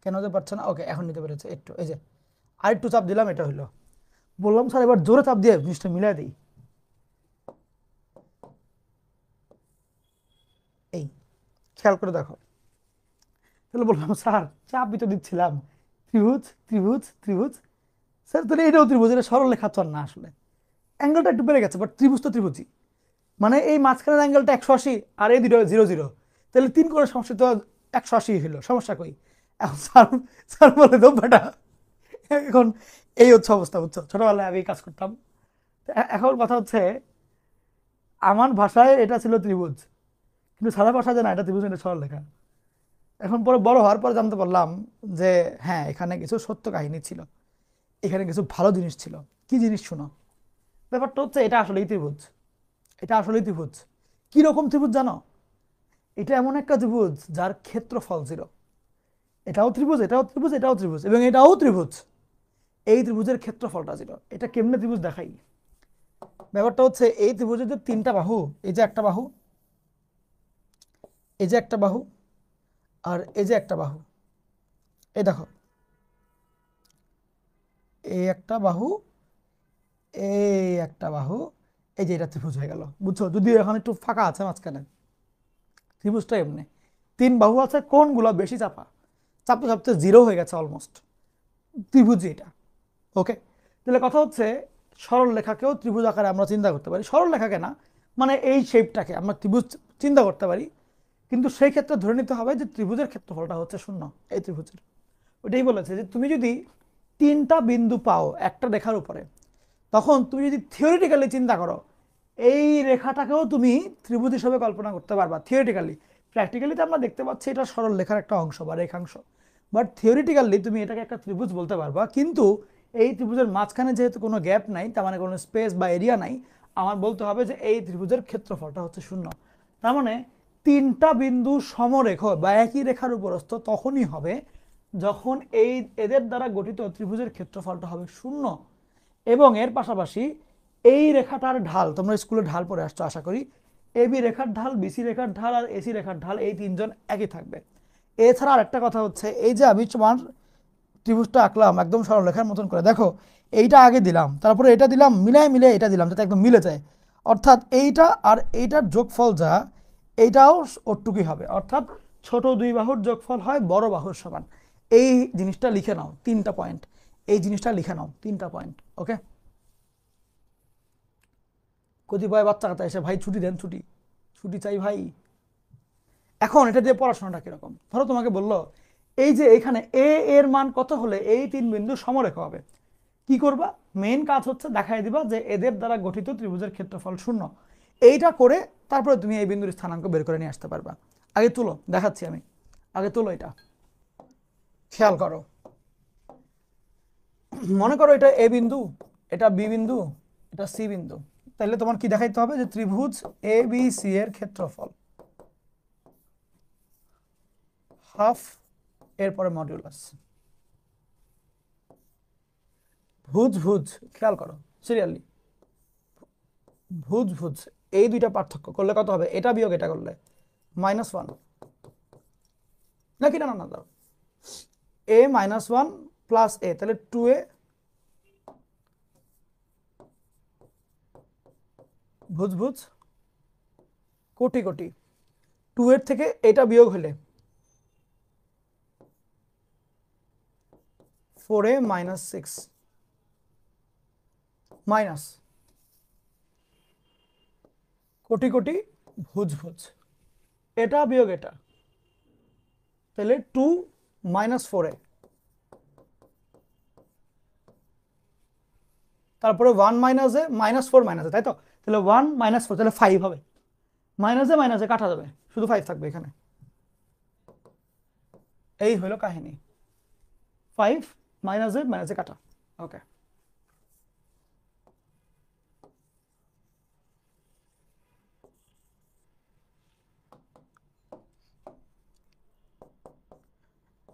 কেন যে পারছে না? ওকে, এখন নিতে পেরেছে একটু। এই যে আর একটু চাপ দিলাম, এটা হইলো। বললাম স্যার এবার জোরে চাপ দিয়ে জিনিসটা মিলাই দিই। এই খেয়াল করে দেখো। তাহলে বললাম স্যার চাপই তো দিচ্ছিলাম, ত্রিভুজ ত্রিভুজ ত্রিভুজ। স্যার তাহলে এটাও ত্রিভুজ, এটা সরল রেখা তো আর না আসলে, অ্যাঙ্গেলটা একটু বেড়ে গেছে, বাট ত্রিভুজ তো ত্রিভুজই। মানে এই মাঝখানের অ্যাঙ্গেলটা 180, আর এই দুটো 0 0, তাহলে 3 করে সমস্যা তো 180 হলো, সমস্যা কই? এখন স্যার, স্যার বলে দো বেটা। এখন এই হচ্ছে অবস্থা, বুঝছো, ছোটবেলায় আমি এই কাজ করতাম। এখন কথা হচ্ছে, আমার ভাষায় এটা ছিল ত্রিভুজ, কিন্তু সাদা ভাষায় যে না এটা ত্রিভুজ, এটা সরল রেখা। এখন পরে বড় হওয়ার পর জানতে পারলাম যে হ্যাঁ, এখানে কিছু সত্য কাহিনী ছিল, এখানে কিছু ভালো জিনিস ছিল। কি জিনিস শুনো। ব্যাপারটা হচ্ছে এটা আসলেই ত্রিভুজ, এটা আসলেই ত্রিভুজ। কি রকম ত্রিভুজ জানো? এটা এমন একটা ত্রিভুজ যার ক্ষেত্রফল 0। এটাও ত্রিভুজ, এটাও ত্রিভুজ, এটাও ত্রিভুজ, এবং এটাও ত্রিভুজ। এই ত্রিভুজের ক্ষেত্রফলটা 0। এটা কেমনে ত্রিভুজ দেখাই? ব্যাপারটা হচ্ছে এই ত্রিভুজের যে 3টা বাহু, এই যে একটা বাহু, এই যে একটা বাহু, আর এই যে একটা বাহু, এই দেখো, এই একটা বাহু, এই একটা বাহু, এই যে এটা ত্রিভুজ হয়ে গেল, বুঝছো? যদিও এখন একটু ফাঁকা আছে মাঝখানে, ত্রিভুজটা এমনি 3 বাহু আছে, কোণগুলো বেশি চাপা, চাপতে চাপতে 0 হয়ে গেছে অলমোস্ট, ত্রিভুজই এটা। ওকে, তাহলে কথা হচ্ছে সরল রেখাকেও ত্রিভুজ আকারে আমরা চিন্তা করতে পারি। সরল রেখাকে না, মানে এই শেপটাকে আমরা ত্রিভুজ চিন্তা করতে পারি, কিন্তু সেই ক্ষেত্রে ধরে নিতে হবে যে ত্রিভুজের ক্ষেত্রফলটা হচ্ছে 0। এই ত্রিভুজের ওইটাই বলেছে যে তুমি যদি 3টা বিন্দু পাও একটা রেখার উপরে, তখন তুমি যদি থিওরিটিক্যালি চিন্তা করো, এই রেখাটাকেও তুমি ত্রিভুজ হিসেবে কল্পনা করতে পারবা থিওরিটিক্যালি। প্র্যাকটিক্যালি তো আমরা দেখতে পাচ্ছি এটা সরল রেখার একটা অংশ বা রেখাংশ, বাট থিওরিটিক্যালি তুমি এটাকে একটা ত্রিভুজ বলতে পারবা। কিন্তু এই ত্রিভুজের মাঝখানে যেহেতু কোনো গ্যাপ নাই, তার মানে কোনো স্পেস বা এরিয়া নাই, আমার বলতে হবে যে এই ত্রিভুজের ক্ষেত্রফলটা হচ্ছে 0। তার মানে 3টা বিন্দু সমরেখ বা একই রেখার উপরস্থ তখনই হবে যখন এই এদের দ্বারা গঠিত ত্রিভুজের ক্ষেত্রফলটা হবে 0। এবং এর পাশাপাশি এই রেখাটার ঢাল, তোমরা স্কুলে ঢাল পড়ে আসছো আশা করি, এবি রেখার ঢাল, বিসি রেখার ঢাল আর এসি রেখার ঢাল, এই 3জন একই থাকবে। এছাড়া আরেকটা কথা হচ্ছে, এই যে আমি তোমার ত্রিভুজটা আঁকলাম একদম সরল রেখার মতন করে, দেখো এইটা আগে দিলাম, তারপরে এটা দিলাম, মিলাই মিলে এটা দিলাম যাতে একদম মিলে যায়। অর্থাৎ এইটা আর এইটার যোগফল যা, এইটাও ওটুকুই হবে, অর্থাৎ ছোট 2 বাহুর যোগফল হয় বড় বাহুর সমান। এই জিনিসটা লিখে নাও, 3টা পয়েন্ট, এই জিনিসটা লিখে নাও, 3টা পয়েন্ট। ওকে, কতিপয় বাচ্চা কাচ্চা এসে ভাই ছুটি দেন, ছুটি ছুটি চাই ভাই। এখন এটা দিয়ে পড়াশোনাটা কিরকম? ধরো তোমাকে বললো এই যে এখানে এ এর মান কত হলে এই 3 বিন্দু সমরেখ হবে, কি করবা? মেইন কাজ হচ্ছে দেখাই দিবা যে এদের দ্বারা গঠিত ত্রিভুজের ক্ষেত্রফল 0। এইটা করে তারপরে তুমি এই বিন্দুর স্থানাঙ্ক বের করে নিয়ে আসতে পারবা। আগে তুলো, দেখাচ্ছি আমি, আগে তুলো এটা, খেয়াল করো। মনে করো এটা এ বিন্দু, এটা বি বিন্দু, এটা সি বিন্দু। তাহলে তোমার কি দেখাইতে হবে? যে ত্রিভুজ এ বি সি এর ক্ষেত্রফল হাফ, এরপরে মডিউলাস। ভুজ ভুজ, খেয়াল করো সিরিয়ালি, ভুজ ভুজ, এই দুইটা পার্থক্য করলে কত হবে? এটা বিয়োগ এটা করলে -1, নাকি না না না দাও, a -1 প্লাস a, তাহলে 2a ভুজ ভুজ কোটি কোটি, 2 এর থেকে এটা বিয়োগ হলে 4a মাইনাস 6 মাইনাস কোটি কোটি ভুজ ভুজ, এটা বিয়োগ এটা, তাহলে 2 মাইনাস 4a, তারপরে 1 মাইনাস এ মাইনাস 4 মাইনাস এ, তাই তো? তাহলে 1 মাইনাস 4, তাহলে 5 হবে। মাইনাসে কাটা যাবে, শুধু 5 থাকবে এখানে। এই হলো কাহিনী, 5 মাইনাসে কাটা। ওকে,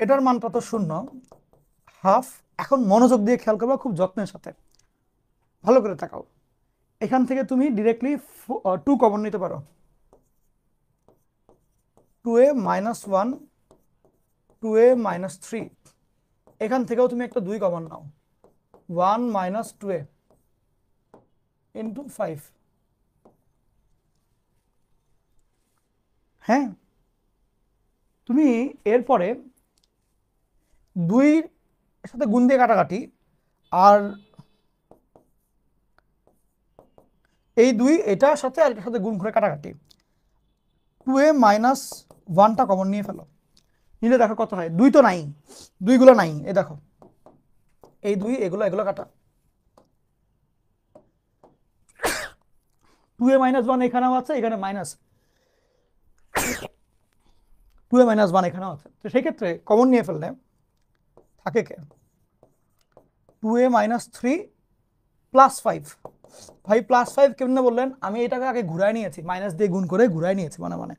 এটার মানটা তো 0, হাফ। এখন মনোযোগ দিয়ে খেয়াল করবা, খুব যত্নের সাথে ভালো করে তাকাও। এখান থেকে তুমি ডিরেক্টলি 2 কমন নিতে পারো, 2a মাইনাস 1, 2a মাইনাস 3। এখান থেকেও তুমি একটা 2 কমন নাও, 1 মাইনাস 2a ইন্টু 5। হ্যাঁ, তুমি এরপরে 2 এর সাথে গুণ দিয়ে কাটাকাটি, আর এই 2 এটার সাথে আর এটার সাথে গুণ করে কাটাকাটি, 2a মাইনাস 1টা কমন নিয়ে ফেলো, নিলে দেখো কত হয়। 2 তো নাই, 2 গুলো নাই, এই দেখো এই 2 এগুলো কাটা, 2a মাইনাস 1 এখানেও আছে, এখানে মাইনাস 2a মাইনাস 1 এখানেও আছে। তো সেই ক্ষেত্রে কমন নিয়ে ফেললে থাকে কে, 2a মাইনাস 3 প্লাস 5। ভাই প্লাস 5 কেমনে বললেন? আমি এটাকে আগে ঘুরায় নিয়েছি, মাইনাস দিয়ে গুণ করে ঘুরায় নিয়েছি মানে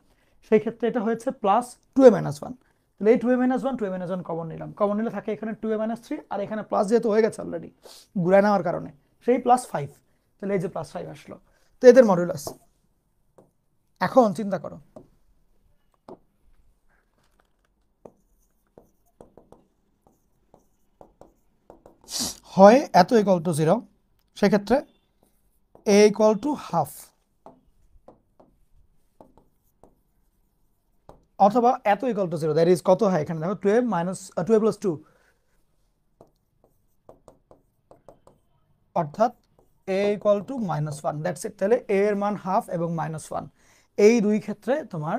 সেই ক্ষেত্রে এটা হয়েছে প্লাস 2a মাইনাস 1। তাহলে এই 2a minus 1, 2a minus 1 common নিলাম, কমন নিলে থাকে এখানে 2a মাইনাস 3, আর এখানে প্লাস যেহেতু হয়ে গেছে অলরেডি ঘুরায় নেওয়ার কারণে, সেই প্লাস 5। তাহলে এই যে প্লাস 5 আসলো। তো এদের মডুলাস এখন চিন্তা করো, হয় এত ইকুয়াল টু 0, সেক্ষেত্রে a ইকুয়াল টু হাফ, অথবা এত ইকুয়াল টু 0, দ্যাট ইজ কত হয় এখানে দেখো, 12 মাইনাস 12 প্লাস 2, অর্থাৎ a equal to minus 1, that's it. তাহলে a এর মান হাফ এবং মাইনাস 1, এই দুই ক্ষেত্রে তোমার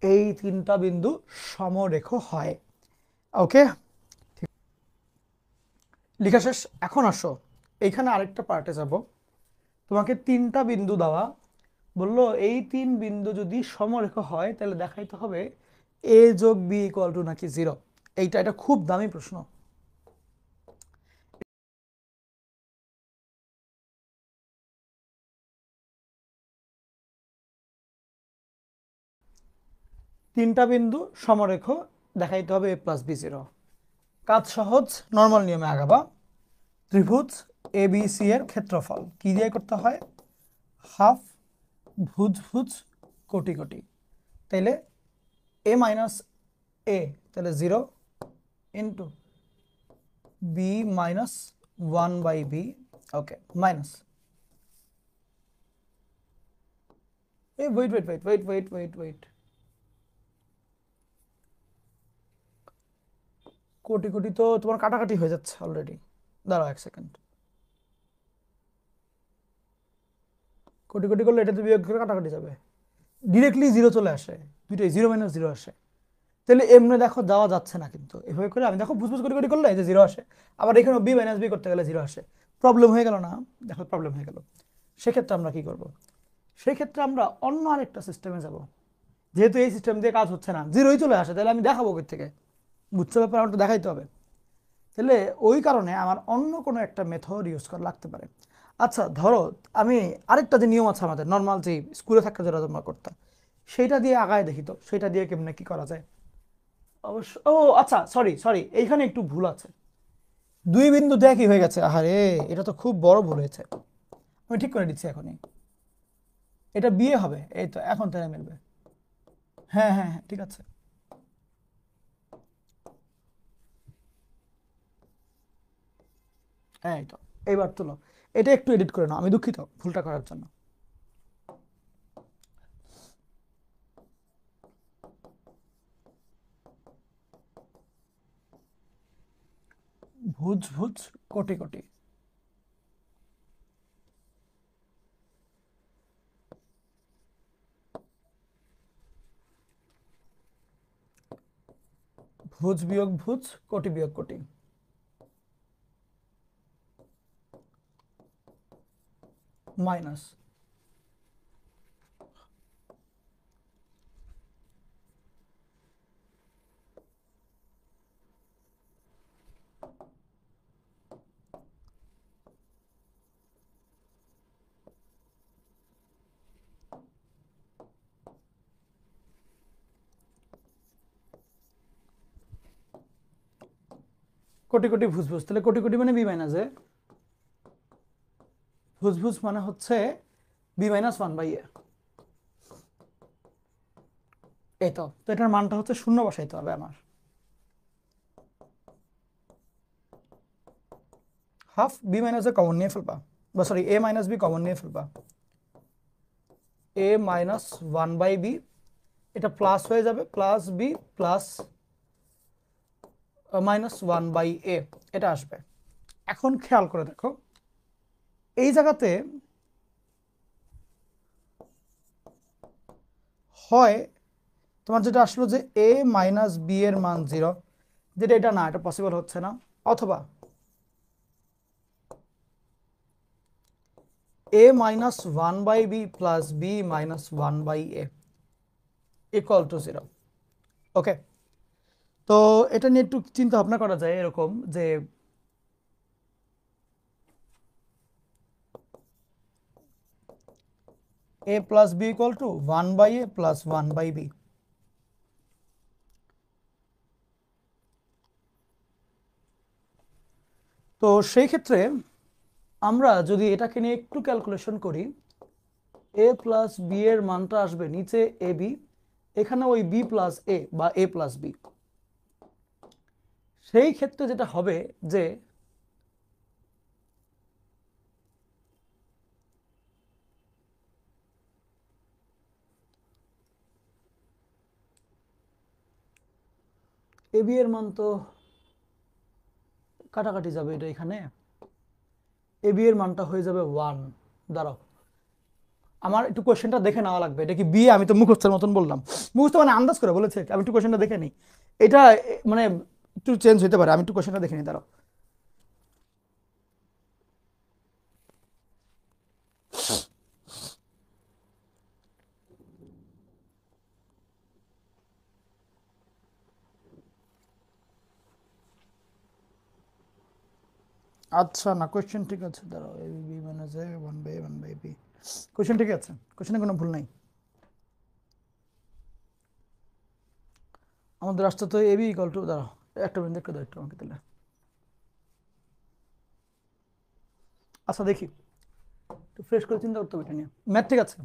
এই 3টা বিন্দু সমরেখ হয়। ওকে, লেখা শেষ। এখন আসো এইখানে আরেকটা পার্টে যাব। তোমাকে 3টা বিন্দু দেওয়া, বললো এই 3 বিন্দু যদি সমরেখ হয় তাহলে দেখাইতে হবে a যোগ b ইকুয়াল টু নাকি 0। এটা খুব দামি প্রশ্ন। তিনটা বিন্দু সমরেখ, দেখাইতে হবে a প্লাস b 0। কাজ সহজ, নর্মাল নিয়মে আগাবা। ত্রিভুজ ABC এর ক্ষেত্রফল কি দিয়ে করতে হয়? হাফ ভুজ ভুজ কোটি কোটি, তাইলে a মাইনাস a, তাহলে 0 into b minus 1 by b, okay, minus wait, কোটি কোটি তো তোমার কাটাকাটি হয়ে যাচ্ছে অলরেডি, দাঁড়াও 1 সেকেন্ড। কোটি কোটি করলে এটা তো বিয়োগ করে কাটাকাটি যাবে, ডিরেক্টলি 0 চলে আসে, দুইটাই 0 মাইনাস 0 আসে। তাহলে এমনি দেখো যাওয়া যাচ্ছে না, কিন্তু এভাবে করে আমি দেখো বুঝবুঝ কোটি কোটি করলে এই যে 0 আসে, আবার এখানে b মাইনাস b করতে গেলে 0 আসে, প্রবলেম হয়ে গেল না? দেখো প্রবলেম হয়ে গেল। সেক্ষেত্রে আমরা কি করব? সেক্ষেত্রে আমরা অন্য আরেকটা সিস্টেমে যাব। যেহেতু এই সিস্টেম দিয়ে কাজ হচ্ছে না, 0ই চলে আসে, তাহলে আমি দেখাবো কোথা থেকে? বুঝছো ব্যাপার? আমার তো দেখাইতে হবে। তাহলে ওই কারণে আমার অন্য কোনো একটা মেথড ইউজ করা লাগতে পারে। আচ্ছা ধরো আমি আরেকটা যে নিয়ম আছে আমাদের নর্মাল, যে স্কুলে থাকতে যেটা তোমরা করতাম, সেইটা দিয়ে আগায় দেখি তো, সেটা দিয়ে কেমনে কি করা যায়। অবশ্য ও আচ্ছা, সরি সরি, এইখানে একটু ভুল আছে, 2 বিন্দু দেয়া কি হয়ে গেছে, আহারে এটা তো খুব বড় ভুল হয়েছে, আমি ঠিক করে দিচ্ছি এখনই। এটা বিয়ে হবে, এই তো এখন তাহলে মিলবে। হ্যাঁ হ্যাঁ হ্যাঁ, ঠিক আছে। হ্যাঁ, এই তো এইবার তুলো, এটা একটু এডিট করে নাও, আমি দুঃখিত ভুলটা করার জন্য। ভুজ ভুজ কোটি কোটি। ভুজ বিয়োগ ভুজ, কোটি বিয়োগ কোটি। মাইনাস কোটি কোটি ভুজ ভুজ, তাহলে কোটি কোটি মানে বি মাইনাস এ, ভুজ ভুজ মানে হচ্ছে B minus one by A. এই তো এটার মানটা হচ্ছে শূন্য বসাইতে হবে আমার। Half B minus A common নিয়ে ফেলবা, বা sorry A minus B common নিয়ে ফেলবা, A minus one by B, এটা প্লাস হয়ে যাবে, plus B plus minus one by A, এটা আসবে। এখন খেয়াল করে দেখো এই জায়গাতে হয় তোমার যেটা আসলো যে এ মাইনাস বি এর মান 0, যেটা এটা না, এটা পসিবল হচ্ছে না, অথবা A minus one by B plus B minus one by A equal to 0। Okay, তো এটা নিয়ে একটু চিন্তা ভাবনা করা যায় এরকম যে A plus B equal to one by A plus one by B. তো সেই ক্ষেত্রে আমরা যদি এটাকে নিয়ে একটু ক্যালকুলেশন করি, এ প্লাস বি এর মানটা আসবে নিচে এ বি, এখানে ওই বি প্লাস এ বা এ প্লাস বি। সেই ক্ষেত্রে যেটা হবে যে এ বি এর মান তো কাটাকাটি যাবে, এটা এখানে এ বি এর মানটা হয়ে যাবে 1। দাঁড়াও, আমার একটু কোশ্চেনটা দেখে নেওয়া লাগবে। এটা কি বি? আমি তো মুখস্থের মতন বললাম, মুখস্থ মানে আন্দাজ করে বলেছে, আমি একটু কোশ্চেনটা দেখে নিই। এটা মানে একটু চেঞ্জ হতে পারে, আমি একটু কোশ্চেনটা দেখে নিই, দাঁড়াও। আচ্ছা, না কোশ্চেন ঠিক আছে, দাঁড়াও, A B minus A one by one by B, question ঠিক আছে, কোশ্চেনে কোনো ভুল নাই। আমাদের রাস্তা তো এ বি ইকুয়াল টু, দাঁড়াও একটা মিনিট দেখতে দাও একটু আমাকে তাহলে। আচ্ছা দেখি, একটু ফ্রেশ করে চিন্তা করতে হবে এটা নিয়ে। ম্যাথ ঠিক আছে?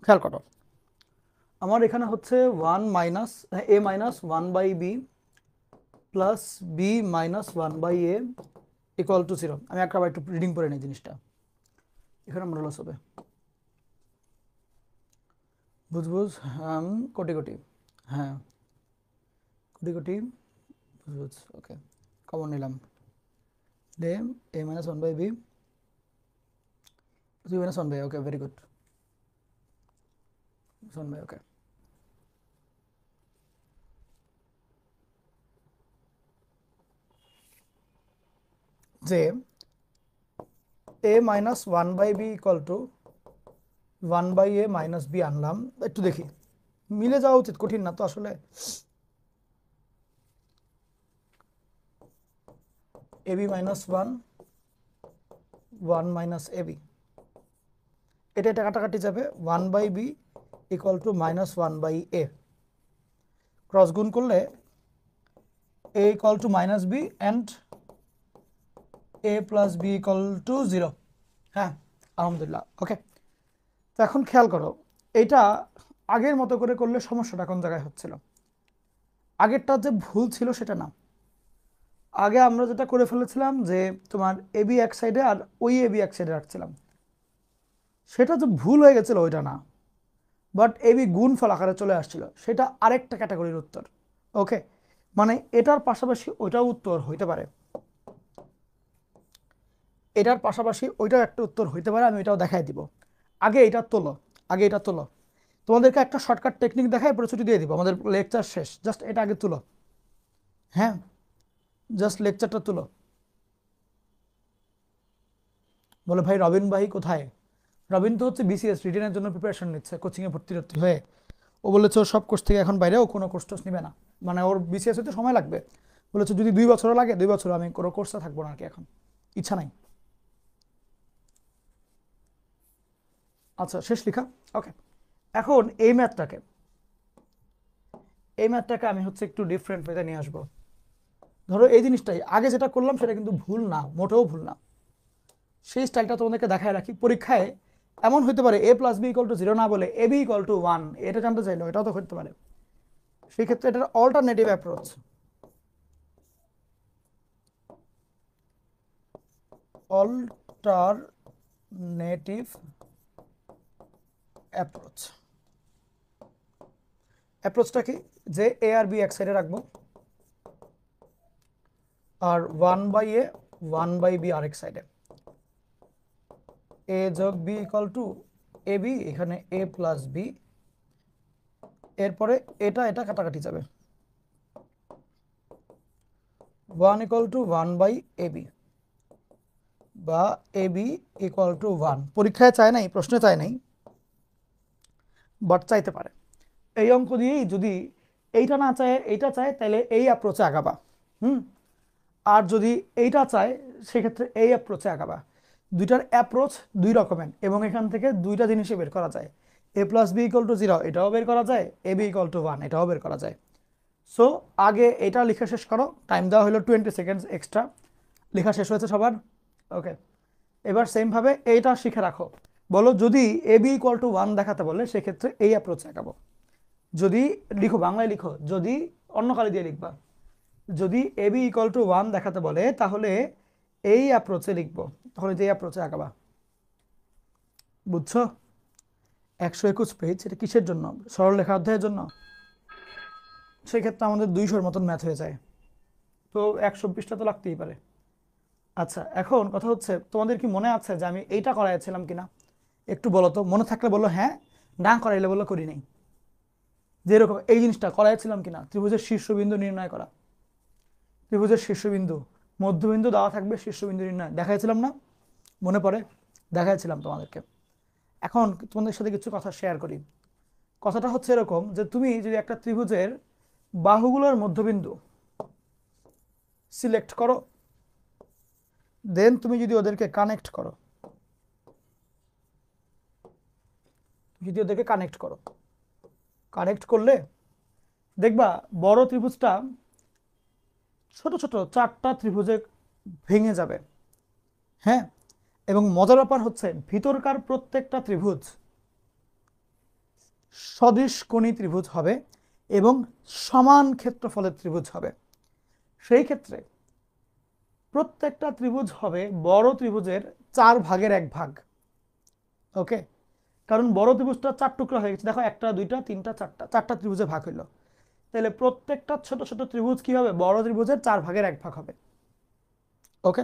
খেয়াল করো, আমার এখানে হচ্ছে one minus A minus one by B plus B minus one by A equal to 0। আমি একবার একটু রিডিং করে নিই জিনিসটা, এখানে মনে হবে বুঝ বুঝ কোটি কোটি, হ্যাঁ কোটি কোটি বুঝ বুঝ, ওকে কমন নিলাম, দে A minus one by B B minus one by, okay very good, one by, okay. যে A minus one by B equal to one by A minus B আনলাম, একটু দেখি মিলে যাওয়া উচিত, কঠিন না তো আসলে। A B minus one, one minus A B, এটা এটা কাটাকাটি যাবে, one by B equal to minus one by A, cross গুণ করলে A equal to minus B and A plus B equal to 0। হ্যাঁ আলহামদুলিল্লাহ, ওকে। তো এখন খেয়াল করো, এটা আগের মতো করে করলে সমস্যাটা কোন জায়গায় হচ্ছিল। আগেরটা যে ভুল ছিল সেটা না, আগে আমরা যেটা করে ফেলেছিলাম যে তোমার এবি এক সাইডে আর ওই এবি এক সাইডে রাখছিলাম, সেটা যে ভুল হয়ে গেছিল ওইটা না, বাট এবি গুণফল আকারে চলে আসছিল, সেটা আরেকটা ক্যাটাগরির উত্তর। ওকে, মানে এটার পাশাপাশি ওইটাও উত্তর হইতে পারে, এটার পাশাপাশি ওইটাও একটা উত্তর হইতে পারে, আমি এটাও দেখাই দিব। আগে এটা তোলো, আগে এটা তোলো, তোমাদেরকে একটা শর্টকাট টেকনিক দেখাই পরে ছুটি দিয়ে দিব, আমাদের লেকচার শেষ, জাস্ট এটা আগে তুলো। হ্যাঁ, জাস্ট লেকচারটা তুলো। বলে ভাই রবিন ভাই কোথায়? রবিন তো হচ্ছে বিসিএস রিটেনের জন্য প্রিপারেশন নিচ্ছে, কোচিংয়ে ভর্তি টর্তি হয়ে। ও বলেছে ও সব কোর্স থেকে এখন বাইরে, ও কোনো কোর্স টোর্স নিবে না, মানে ওর বিসিএস হতে সময় লাগবে। বলেছে যদি 2 বছরও লাগে 2 বছর আমি কোনো কোর্সে থাকবো না আর কি, এখন ইচ্ছা নাই। আচ্ছা শেষ লেখা। ওকে, এখন এই ম্যাথটাকে আমি হচ্ছে একটু ডিফারেন্ট ওয়েতে নিয়ে আসবো। ধরো এই জিনিসটাই আগে যেটা করলাম সেটা কিন্তু ভুল না, মোটেও ভুল না। সেই স্টাইলটা তোমাদেরকে দেখায় রাখি, পরীক্ষায় এমন হতে পারে a+b=0 না বলে ab=1, এটা জানতে চাইলো, এটাও তো হতে পারে। সেই ক্ষেত্রে এটার অল্টারনেটিভ অ্যাপ্রোচ, অল্টারনেটিভ অ্যাপ্রোচ, অ্যাপ্রোচটা কি, যে এ আর বি এক সাইডে রাখবো আর 1/a 1/b আরেক সাইডে, a যোগ b equal to A B, এখানে a+b, এরপরে এটা এটা কাটাকাটি যাবে, 1 ইকুয়াল টু 1/ab বা ab ইকুয়াল টু 1। পরীক্ষায় চায় নাই, প্রশ্নে চায় নাই, বাট চাইতে পারে। এই অঙ্ক দিয়েই যদি এইটা না চায় এইটা চায়, তাহলে এই অ্যাপ্রোচে আগাবা। আর যদি এইটা চায় সেক্ষেত্রে এই অ্যাপ্রোচে আগাবা। দুইটার অ্যাপ্রোচ দুই রকমের, এবং এখান থেকে দুইটা জিনিসই বের করা যায়, a+b=0 এটাও বের করা যায়, ab=1 এটাও বের করা যায়। সো আগে এটা লেখা শেষ করো, টাইম দেওয়া হলো 20 সেকেন্ডস এক্সট্রা, লেখা শেষ হয়েছে সবার? ওকে, এবার সেমভাবে এইটা শিখে রাখো। বলো যদি ab=1 দেখাতে বলে সেক্ষেত্রে এই অ্যাপ্রোচে আগাবো। যদি লিখো, বাংলায় লিখো, যদি অন্য কালি দিয়ে লিখবা, যদি ab=1 দেখাতে বলে তাহলে এই অ্যাপ্রোচে লিখবো, তাহলে যে অ্যাপ্রোচে আঁকাবা। বুঝছো? 121 পেজ, এটা কিসের জন্য? সরলরেখা অধ্যায়ের জন্য। সেই ক্ষেত্রে আমাদের 200-র মতন ম্যাথ হয়ে যায়, তো 100 পৃষ্ঠা তো লাগতেই পারে। আচ্ছা, এখন কথা হচ্ছে তোমাদের কি মনে আছে যে আমি এইটা করাইছিলাম কিনা? একটু বলো তো, মনে থাকলে বলো হ্যাঁ, না করাইলে বলো করি নাই। যেরকম এই জিনিসটা করাইছিলাম কিনা, ত্রিভুজের শীর্ষবিন্দু নির্ণয় করা, ত্রিভুজের শীর্ষবিন্দু মধ্যবিন্দু দেওয়া থাকবে, শীর্ষবিন্দু নির্ণয় দেখাইছিলাম না? মনে পড়ে? দেখাইছিলাম তোমাদেরকে। এখন তোমাদের সাথে কিছু কথা শেয়ার করি। কথাটা হচ্ছে এরকম যে তুমি যদি একটা ত্রিভুজের বাহুগুলোর মধ্যবিন্দু সিলেক্ট করো, দেন তুমি যদি ওদেরকে কানেক্ট করো, কানেক্ট করলে দেখবা বড় ত্রিভুজটা ছোট ছোট 4টা ত্রিভুজে ভেঙে যাবে। হ্যাঁ, এবং মজার ব্যাপার হচ্ছে ভিতরকার প্রত্যেকটা ত্রিভুজ সদিশকোণী ত্রিভুজ হবে এবং সমান ক্ষেত্রফলের ত্রিভুজ হবে। সেই ক্ষেত্রে প্রত্যেকটা ত্রিভুজ হবে বড় ত্রিভুজের 4/1 ওকে, কারণ বড় ত্রিভুজটা 4 টুকরা হয়ে গেছে, দেখো 1টা 2টা 3টা 4টা ত্রিভুজে ভাগ হইলো, তাহলে প্রত্যেকটা ছোট ছোট ত্রিভুজ কি হবে? বড় ত্রিভুজের 4/1 হবে। ওকে,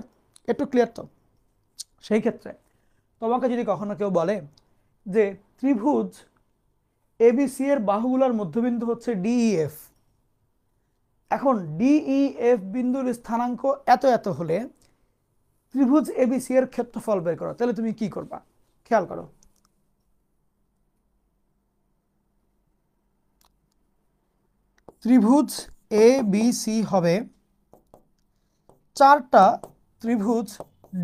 একটু ক্লিয়ার তো? সেই ক্ষেত্রে তোমাকে যদি কখনো কেউ বলে যে ত্রিভুজ এবিসি এর বাহুগুলোর মধ্যবিন্দু হচ্ছে ডিইএফ, এখন ডিইএফ বিন্দুর স্থানাঙ্ক এত এত হলে ত্রিভুজ এবিসি এর ক্ষেত্রফল বের করো, তাহলে তুমি কি করবা? খেয়াল করো, ত্রিভুজ এ বি সি হবে 4টা ত্রিভুজ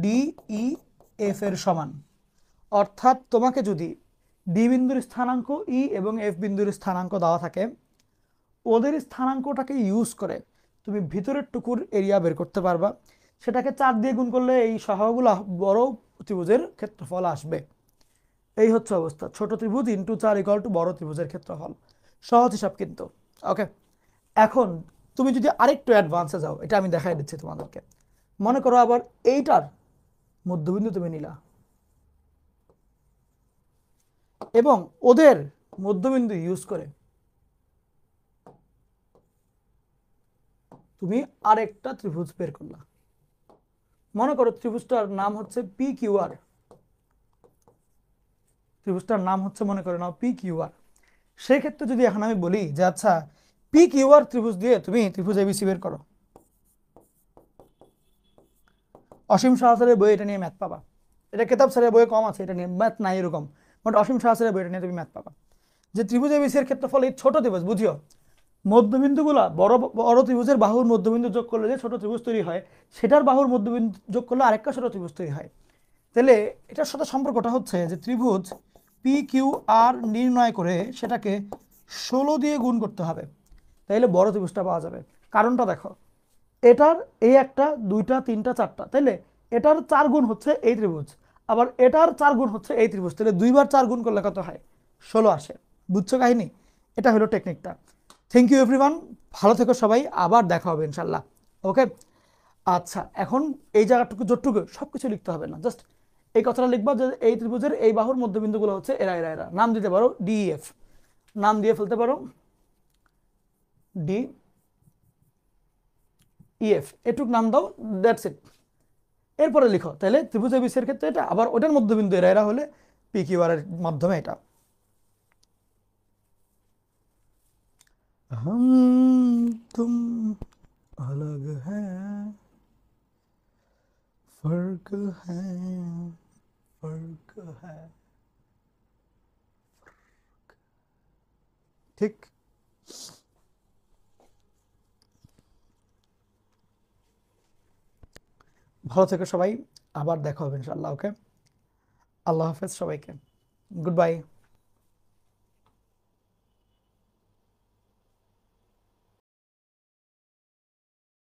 ডিইএফ এর সমান। অর্থাৎ তোমাকে যদি ডি বিন্দুর স্থানাঙ্ক ই এবং এফ বিন্দুর স্থানাঙ্ক দেওয়া থাকে, ওদের স্থানাঙ্কটাকে ইউজ করে তুমি ভিতরের টুকুর এরিয়া বের করতে পারবা। সেটাকে 4 দিয়ে গুণ করলে এই সহগুলো বড় ত্রিভুজের ক্ষেত্রফল আসবে। এই হচ্ছে অবস্থা, ছোট ত্রিভুজ ইন্টু 4 ইকুয়াল টু বড় ত্রিভুজের ক্ষেত্রফল। সহজ হিসাব কিন্তু। ওকে, এখন তুমি যদি আরেকটু অ্যাডভান্সে যাও, এটা আমি দেখাই দিচ্ছি তোমাদেরকে। মনে করো আবার এইটার মধ্যবিন্দু তুমি নিলা এবং ওদের মধ্যবিন্দু ইউজ করে তুমি আরেকটা ত্রিভুজ বের করলা। মনে করো ত্রিভুজটার নাম হচ্ছে পি কিউ আর, ত্রিভুজটার নাম হচ্ছে মনে করে নাও পি কিউ আর। সেই ক্ষেত্রে যদি এখন আমি বলি যে আচ্ছা পি কিউ আর ত্রিভুজ দিয়ে তুমি ত্রিভুজ এবিসি বের করো, অসীম সহস্রের বই এটা নিয়ে ম্যাথ পাবা। এটা কেতাব স্যারের বইয়ে কম আছে, এটা নিয়ে ম্যাথ নাই এরকম, বাট অসীম সহস্রের বই এটা নিয়ে তুমি ম্যাথ পাবা। যে ত্রিভুজ এবিসি এর ক্ষেত্রফল এই ছোট ত্রিভুজ, বুঝিও মধ্যবিন্দুগুলা বড় বড় ত্রিভুজের বাহুর মধ্যবিন্দু যোগ করলে যে ছোট ত্রিভুজ তৈরি হয়, সেটার বাহুর মধ্যবিন্দু যোগ করলে আরেকটা ছোট ত্রিভুজ তৈরি হয়। তাহলে এটার সাথে সম্পর্কটা হচ্ছে যে ত্রিভুজ পি কিউ আর নির্ণয় করে সেটাকে 16 দিয়ে গুণ করতে হবে, তাইলে বড় ত্রিভুজটা পাওয়া যাবে। কারণটা দেখো, এটার এই একটা দুইটা তিনটা চারটা, তাইলে এটার 4 গুণ হচ্ছে এই ত্রিভুজ, আবার এটার 4 গুণ হচ্ছে এই ত্রিভুজ, তাহলে 2 বার 4 গুণ করলে কত হয়? 16 আসে। বুঝছো কাহিনী? এটা হলো টেকনিকটা। থ্যাংক ইউ এভরিওয়ান, ভালো থেকো সবাই, আবার দেখা হবে ইনশাল্লাহ। ওকে, আচ্ছা এখন এই জায়গাটুকু যতটুকু সব কিছু লিখতে হবে না, জাস্ট এই কথাটা লিখবা যে এই ত্রিভুজের এই বাহুর মধ্যবিন্দুগুলো হচ্ছে এরা এরা এরা। নাম দিতে পারো ডিএফ, নাম দিয়ে ফেলতে পারো ডি ইএফ, এটুক নাম দাও, দ্যাটস ইট। এরপরে লিখো তাহলে ত্রিভুজ এবিসি এর ক্ষেত্রে এটা, আবার ওটার মধ্যবিন্দু এরা এরা হলে পি কিউ আর এর মাধ্যমে এটা। हम तुम अलग हैं, फर्क है, फर्क है, ঠিক। ভালো থেকো সবাই, আবার দেখা হবে ইনশাআল্লাহ। ওকে, আল্লাহ হাফেজ সবাইকে, গুড বাই।